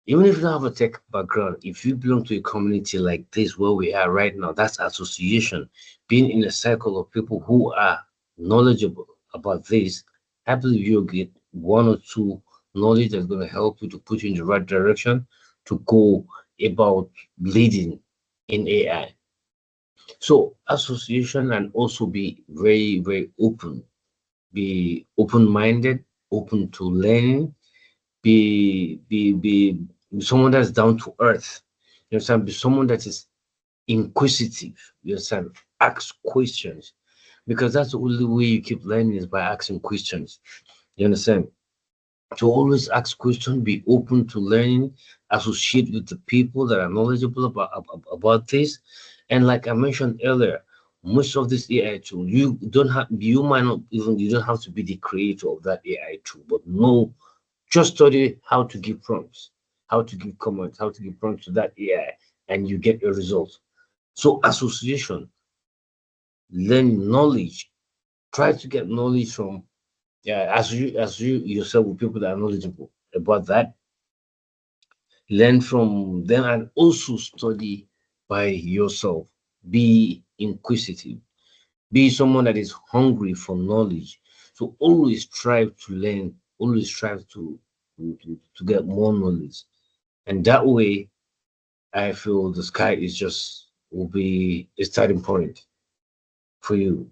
Even if you don't have a tech background, if you belong to a community like this where we are right now, that's association. Being in a circle of people who are knowledgeable about this, I believe you'll get one or two knowledge that's going to help you to put you in the right direction to go about leading in AI. So association, and also be very, very open, be open-minded, open to learning, be someone that's down to earth. You understand? Be someone that is inquisitive. You understand? Ask questions, because that's the only way you keep learning is by asking questions. You understand? To always ask questions, be open to learning, associate with the people that are knowledgeable about this. And like I mentioned earlier, most of this AI tool, you might not even, you don't have to be the creator of that AI tool, but no, just study how to give prompts, how to give comments, how to give prompts to that AI, and you get a result. So association, learn knowledge, try to get knowledge from, yeah, as you yourself with people that are knowledgeable about that, learn from them, and also study by yourself. Be inquisitive, be someone that is hungry for knowledge. So always strive to learn, always strive to get more knowledge. And that way, I feel the sky is just will be a starting point for you.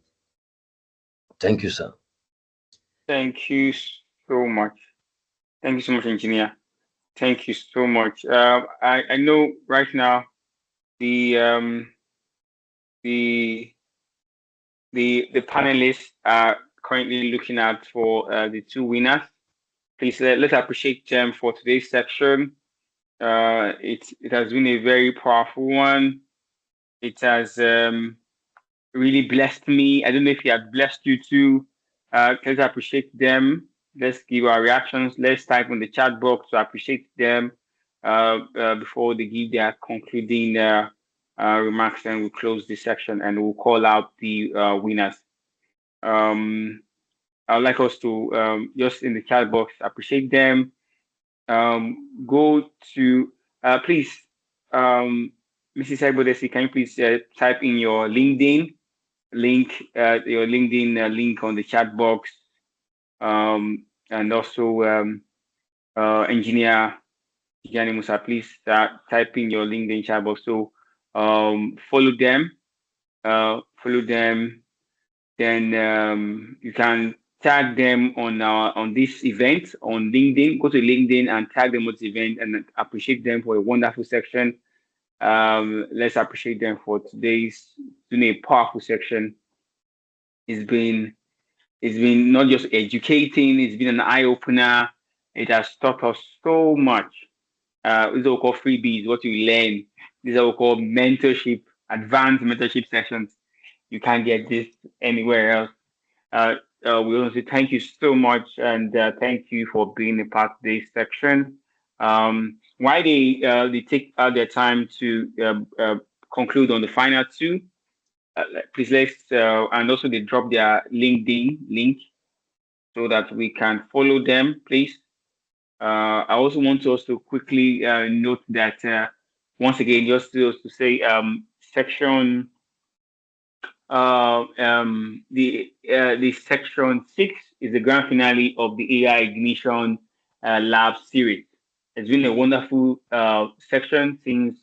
Thank you, sir. Thank you so much. Thank you so much, engineer. Thank you so much. I know right now the the the panelists are currently looking out for the 2 winners. Please let's appreciate them for today's section. It has been a very powerful one. It has really blessed me. I don't know if it has blessed you too. Let's appreciate them. Let's give our reactions. Let's type in the chat box to appreciate them before they give their concluding remarks. And we'll close this section and we'll call out the winners. I'd like us to just in the chat box appreciate them. Go to please, Mrs. Ibodesi, can you please type in your LinkedIn link, your LinkedIn link on the chat box, and also engineer Gianni Musa, please type in your LinkedIn chat box. So follow them, follow them. Then you can tag them on this event on LinkedIn. Go to LinkedIn and tag them on this event and appreciate them for a wonderful section. Let's appreciate them for today's a powerful section. It's been not just educating, it's been an eye opener. It has taught us so much. These are what we call freebies, what you learn. These are what we call mentorship, advanced mentorship sessions. You can't get this anywhere else. We want to say thank you so much and thank you for being a part of this section. Why they take out their time to conclude on the final two, please let's and also they drop their LinkedIn link so that we can follow them, please. I also want to also quickly note that once again, just to say, section the section 6 is the grand finale of the AI Ignition Lab series. It's been a wonderful section since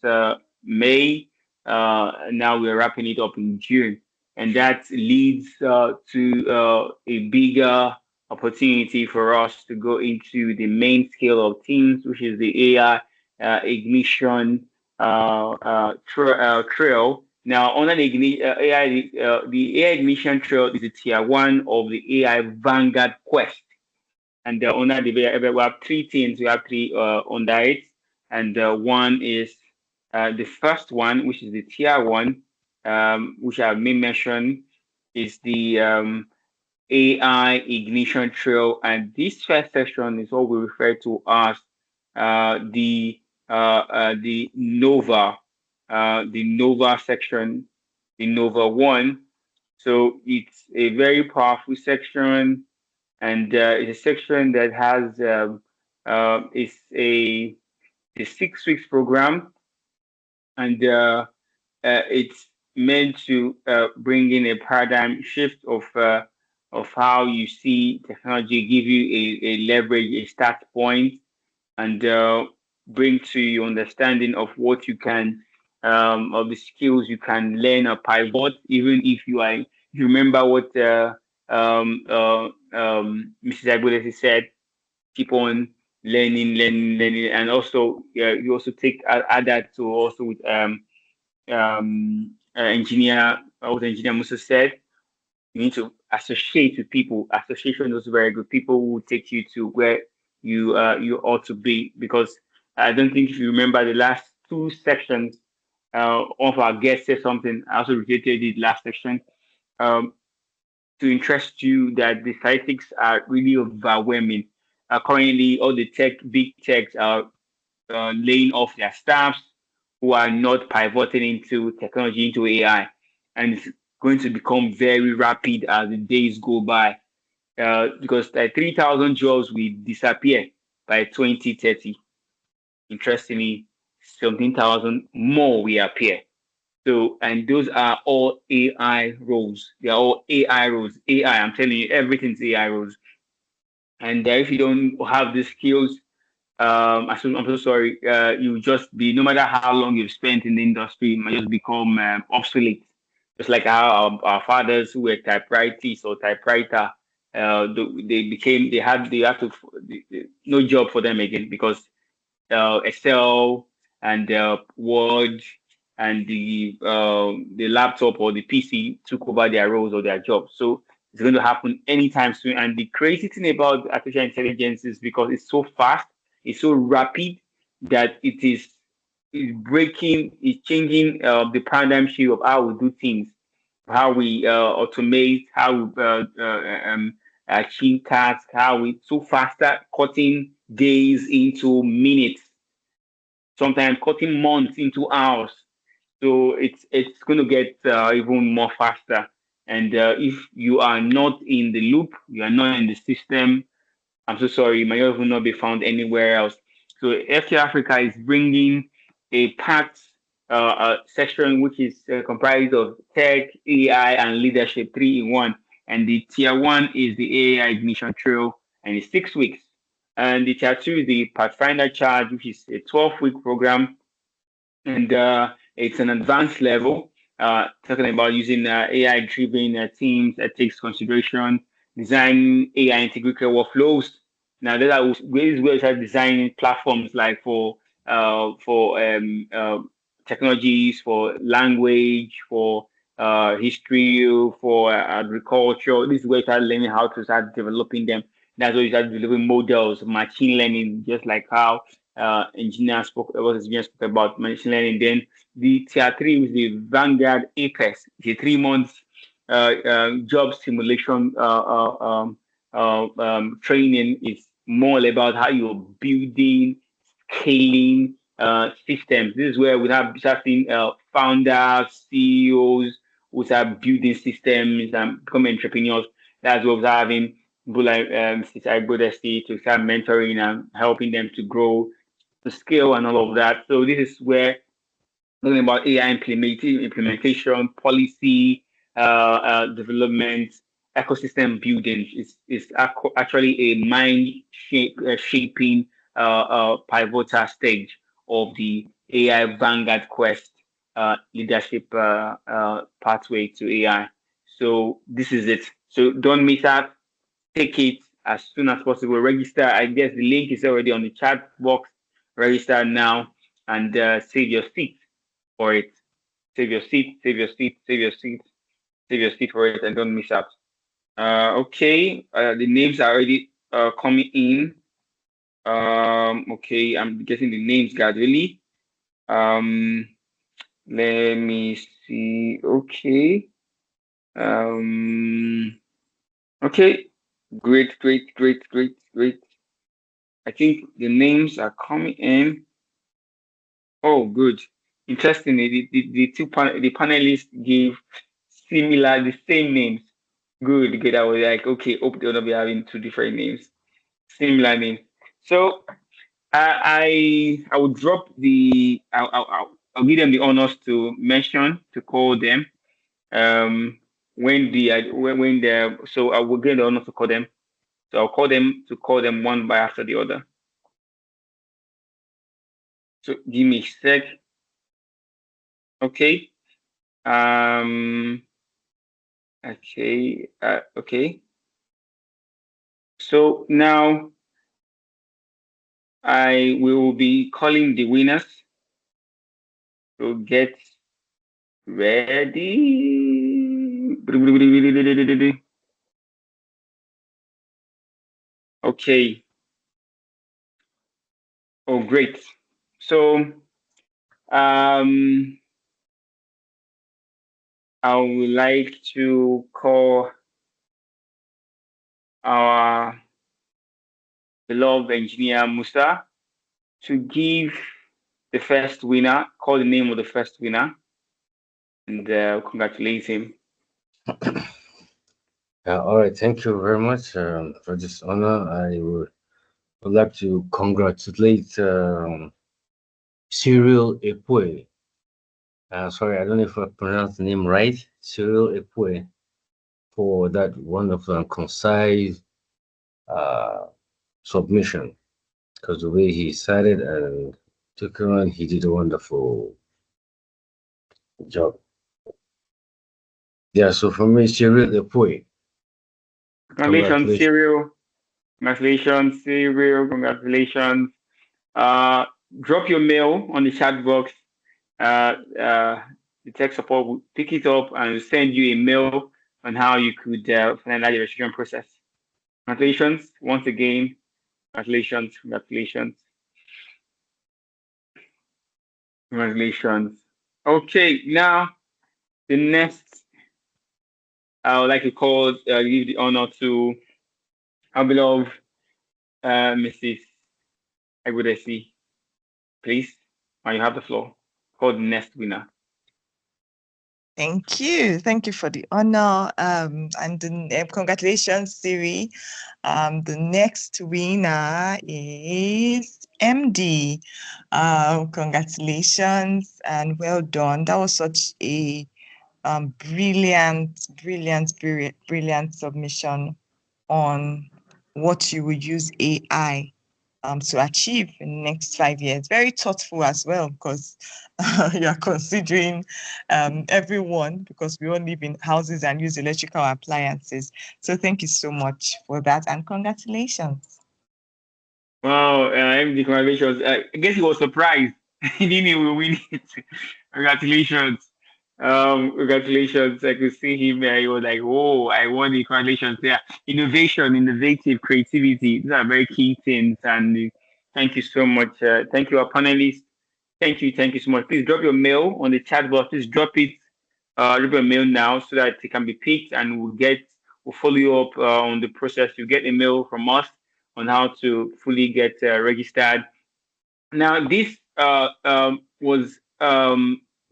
May. Now we're wrapping it up in June, and that leads to a bigger opportunity for us to go into the main scale of things, which is the AI Ignition trail. Now, under the AI Ignition trail is the tier one of the AI Vanguard Quest. And under we have three things. We have three under it. And one is the first one, which is the tier one, which I may mention, is the AI Ignition Trail. And this first section is what we refer to as the Nova section, the Nova one. So it's a very powerful section, and it's a section that has it's a 6 weeks program, and it's meant to bring in a paradigm shift of how you see technology, give you a leverage, a start point, and bring to your understanding of what you can of the skills you can learn or pivot, even if you remember what Mrs. Agudesi said, keep on learning, and also you also add that to also with engineer what engineer Musa said. You need to associate with people. Association is very good. People will take you to where you ought to be, because I don't think if you remember the last two sections, one of our guests said something. I also repeated it last section um, to interest you that the statistics are really overwhelming. Currently, all the big techs are laying off their staffs who are not pivoting into technology, into AI, and it's going to become very rapid as the days go by. Because 3,000 jobs will disappear by 2030. Interestingly, 17,000 more will appear. So, and those are all AI roles. They are all AI roles. AI, I'm telling you, everything's AI roles. And if you don't have the skills, I'm so sorry. You just be, no matter how long you've spent in the industry, you might just become obsolete. Just like how our fathers who were typewriters or typewriter, they have to, no job for them again, because Excel and Word and the laptop or the PC took over their roles or their jobs. So it's going to happen anytime soon. And the crazy thing about artificial intelligence is because it's so fast, it's so rapid, that is breaking, is changing the paradigm shift of how we do things, how we automate, how we achieve tasks, how we so faster, cutting days into minutes, sometimes cutting months into hours. So it's going to get even more faster. And if you are not in the loop, you are not in the system, I'm so sorry, it might even not be found anywhere else. So FT Africa is bringing a packed section which is comprised of tech, AI, and leadership, three in one. And the tier one is the AI ignition trail, and it's 6 weeks. And the tier two is the Pathfinder charge, which is a 12-week program, and it's an advanced level, talking about using AI-driven teams, ethics consideration, designing AI integrated workflows. Now, that are ways where we start designing platforms like for technologies, for language, for history, for agriculture. This is where you start learning how to start developing them. That's where you start developing models, machine learning, just like how engineer spoke about machine learning. Then the tier three is the Vanguard Apex. It's a 3 months job simulation training. Is more about how you're building, scaling systems. This is where we have starting founders, CEOs who start building systems and become entrepreneurs. That's what we're having people like Mr. Igbodesti to start mentoring and helping them to grow, to scale, and all of that. So this is where talking about AI implementation, policy development, ecosystem building is actually a shaping pivotal stage of the AI Vanguard Quest leadership pathway to AI. So this is it. So don't miss out. Take it as soon as possible. Register. I guess the link is already on the chat box. Register now and save your seat for it. Save your seat, save your seat, save your seat, save your seat for it, and don't miss out. Okay, the names are already coming in. Okay, I'm getting the names gradually. Um, let me see. Okay. Um, okay. Great, great, great, great, great. I think the names are coming in. Oh, good. Interestingly, the panelists gave the same names. Good, good. I was like, okay, hope they'll not be having two different names, similar names. So I will drop I'll give them the honors to mention to call them when they're so I will get the honor to call them. So I'll call them one by after the other. So give me a sec. Okay. Um. Okay. Okay. So now I will be calling the winners. So get ready. Okay. Oh, great. So um, I would like to call our beloved engineer Musa to give the first winner, call the name of the first winner, and congratulate him. All right, thank you very much for this honor. Would like to congratulate Cyril Epue. Sorry, I don't know if I pronounced the name right. Cyril Epue, for that wonderful and concise uh, submission. Because the way he said it and took it on, he did a wonderful job. Yeah, so for me, Cyril Epue, Congratulations, congratulations. Cyril. Congratulations, Cyril. Congratulations. Uh, Drop your mail on the chat box. Uh, uh, the tech support will pick it up and send you a mail on how you could finalize the registration process. Congratulations once again. Congratulations. Congratulations. Congratulations. Okay, now the next I would like to give the honor to our beloved Mrs. Agudesi. Please, you have the floor. Call the next winner. Thank you. Thank you for the honor. Congratulations, Siri. The next winner is MD. Congratulations and well done. That was such a brilliant submission on what you would use AI to achieve in the next 5 years. Very thoughtful as well, because you're considering everyone, because we all live in houses and use electrical appliances. So thank you so much for that, and congratulations. Wow, MD, congratulations. I guess he was surprised. He didn't even win it. Congratulations. Congratulations. I could see him there. He was like, "Whoa, I won it. Congratulations." Yeah. Innovation, innovative, creativity. These are very key things. And thank you so much. Thank you, our panelists. Thank you so much. Please drop your mail on the chat box. Please drop your mail now so that it can be picked, and we'll follow you up on the process. You get a mail from us on how to fully get registered. Now, this was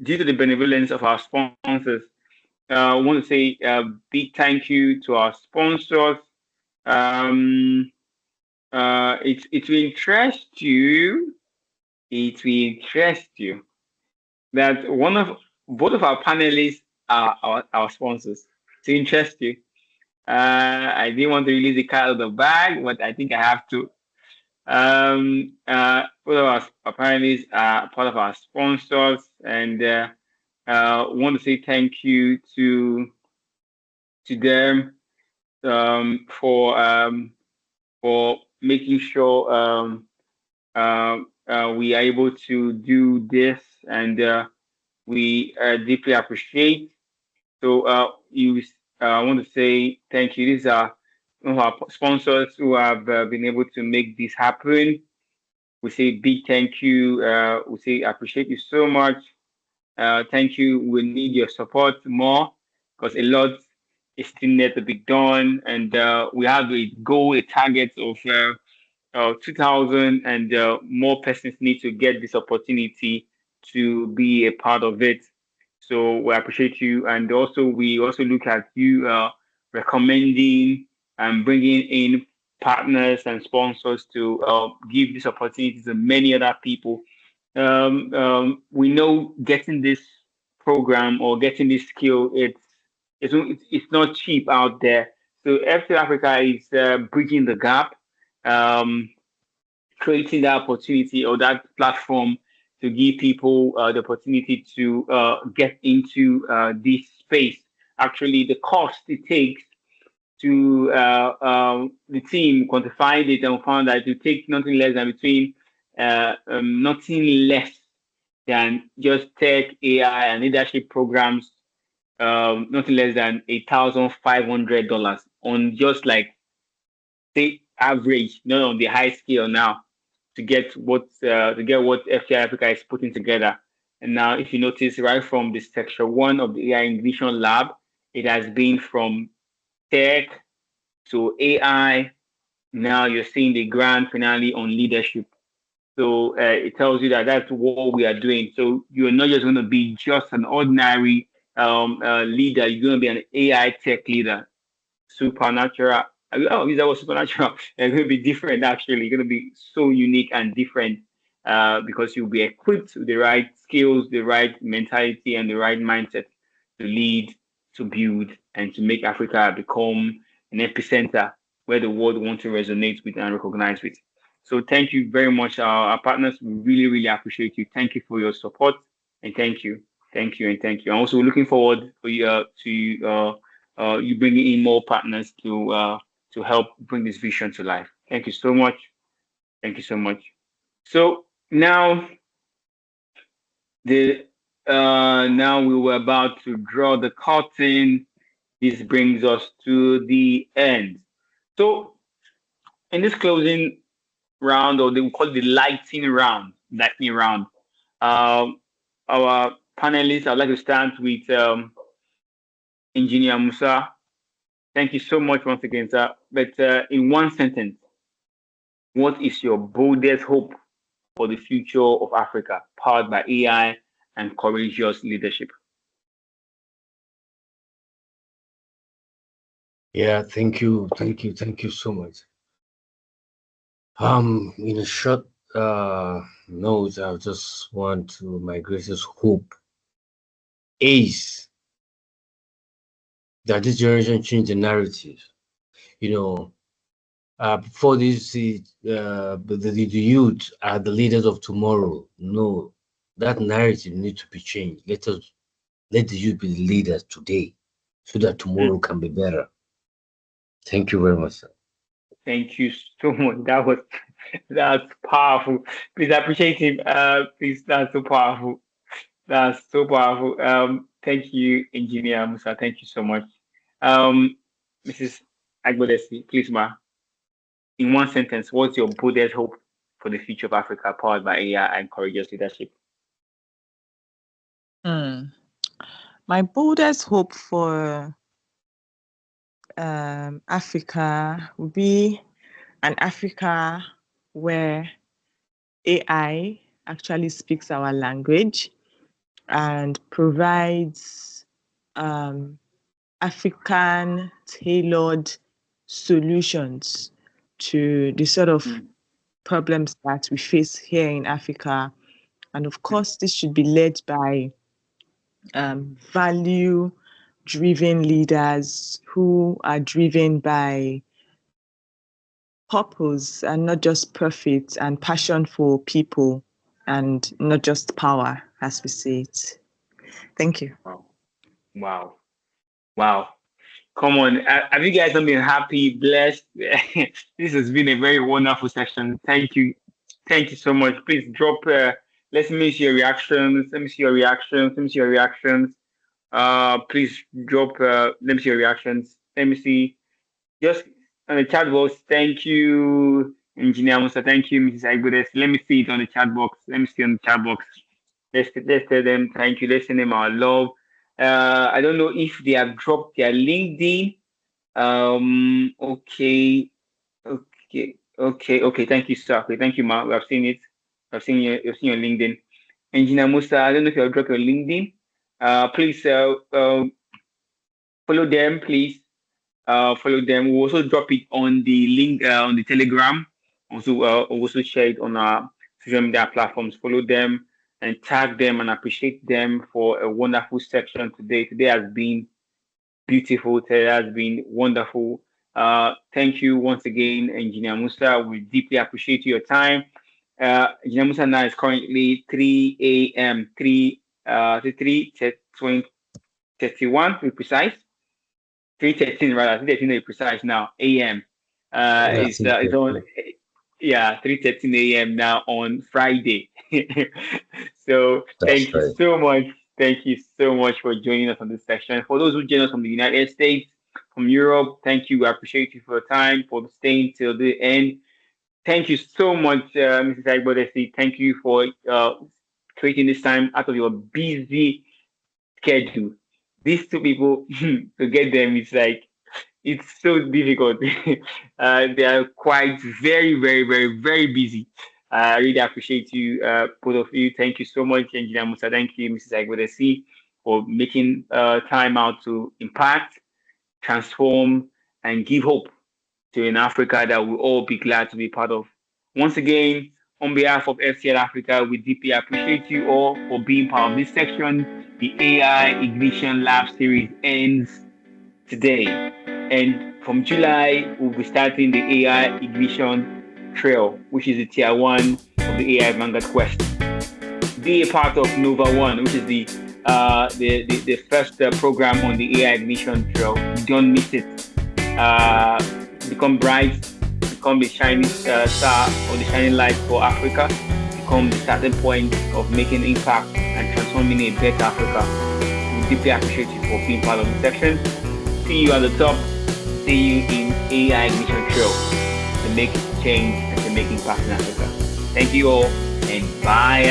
due to the benevolence of our sponsors. I want to say a big thank you to our sponsors. Um, it will interest you. It will interest you that both of our panelists are our sponsors. To interest you, I didn't want to release the cat out of the bag, but I think I have to. Both of our panelists are part of our sponsors, and want to say thank you to them for making sure we are able to do this, and we deeply appreciate. So I want to say thank you. These are one of our sponsors who have been able to make this happen. We say big thank you. We say appreciate you so much. Thank you. We need your support more, because a lot is still yet to be done, and we have a goal, a target of 2,000, and more persons need to get this opportunity to be a part of it. So we appreciate you, and also we also look at you recommending and bringing in partners and sponsors to give this opportunity to many other people. We know getting this program or getting this skill, it's not cheap out there. So FTL Africa is bridging the gap, um, creating that opportunity or that platform to give people the opportunity to get into this space. Actually, the cost it takes to the team quantified it and found that it will take nothing less than just tech, AI, and leadership programs, nothing less than $1,500 on just like say average, not on the high scale now, to get what FTI Africa is putting together. And now, if you notice, right from the section one of the AI Ignition Lab, it has been from tech to AI. Now you're seeing the grand finale on leadership. So it tells you that that's what we are doing. So you're not just going to be just an ordinary leader. You're going to be an AI tech leader. Supernatural. Oh, that was supernatural. It's going to be different, actually. It's going to be so unique and different because you'll be equipped with the right skills, the right mentality, and the right mindset to lead, to build, and to make Africa become an epicenter where the world wants to resonate with and recognize with. So thank you very much, our partners. We really, really appreciate you. Thank you for your support, and thank you, and thank you. I'm also looking forward for you you bringing in more partners to help bring this vision to life. Thank you so much. Thank you so much. So the now we were about to draw the curtain. This brings us to the end. So in this closing round, or they will call it the lightning round, lightning round. our panelists. I'd like to start with Engineer Musa. Thank you so much once again, sir. But in one sentence, what is your boldest hope for the future of Africa, powered by AI and courageous leadership? Yeah, thank you so much. In a short note, I just want to, my greatest hope is that this generation change the narrative. Before this, the youth are the leaders of tomorrow. No, that narrative needs to be changed. Let the youth be the leaders today, so that tomorrow can be better. Thank you very much, sir. Thank you so much. That's powerful. Please appreciate him. Please, that's so powerful. That's so powerful. Thank you, Engineer Musa. Thank you so much. Mrs. Agbodesi, please, ma. In one sentence, what's your boldest hope for the future of Africa, powered by AI and courageous leadership? My boldest hope for Africa would be an Africa where AI actually speaks our language and provides African tailored solutions to the sort of problems that we face here in Africa. And of course, this should be led by value-driven leaders who are driven by purpose and not just profit, and passion for people and not just power, as we say it. Thank you. Wow. Come on. Have you guys not been happy, blessed? This has been a very wonderful session. Thank you. Thank you so much. Please drop, let me see your reactions. Please drop, let me see your reactions. Let me see. Just on the chat box, thank you, Engineer Musa. Thank you, Mrs. Agbodes. Let me see it on the chat box. Let's tell them thank you. Let's send them our love. I don't know if they have dropped their LinkedIn. Okay. Thank you, sir. Okay, thank you, ma. I've seen it. I've seen your LinkedIn. Engineer Musa, I don't know if you have dropped your LinkedIn. Please follow them, please. Follow them. We'll also drop it on the link on the Telegram. Also share it on our social media platforms. Follow them and tag them and appreciate them for a wonderful section today. Today has been beautiful. Today has been wonderful. Thank you once again, Engineer Musa. We deeply appreciate your time. Engineer Musa now is currently 3 a.m. 3:31 to be precise. 3:13 rather. 3:13 to be precise now. A.m. It's on. Yeah, 3:13 a.m. now on Friday. So thank you so much. Thank you so much for joining us on this session. For those who join us from the United States, from Europe, thank you. I appreciate you for your time, for staying till the end. Thank you so much, Mrs. Agbodesi. Thank you for creating this time out of your busy schedule. These two people, to get them, it's so difficult. They are quite very, very, very, very busy. I really appreciate you, both of you. Thank you so much, Engineer Musa. Thank you, Mrs. Agbodesi, for making time out to impact, transform, and give hope to an Africa that we'll all be glad to be part of. Once again, on behalf of FTL Africa, we deeply appreciate you all for being part of this section. The AI Ignition Lab series ends today. And from July, we'll be starting the AI Ignition Trail, which is the tier 1 of the AI Vanguard Quest. Be a part of Nova 1, which is the first program on the AI Ignition Trail. Don't miss it. Become bright, become the shining star or the shining light for Africa, become the starting point of making impact and transforming a better Africa. We deeply appreciate you for being part of the section. See you at the top. See you in AI Ignition Trail to make change and to make impact in Africa. Thank you all, and bye.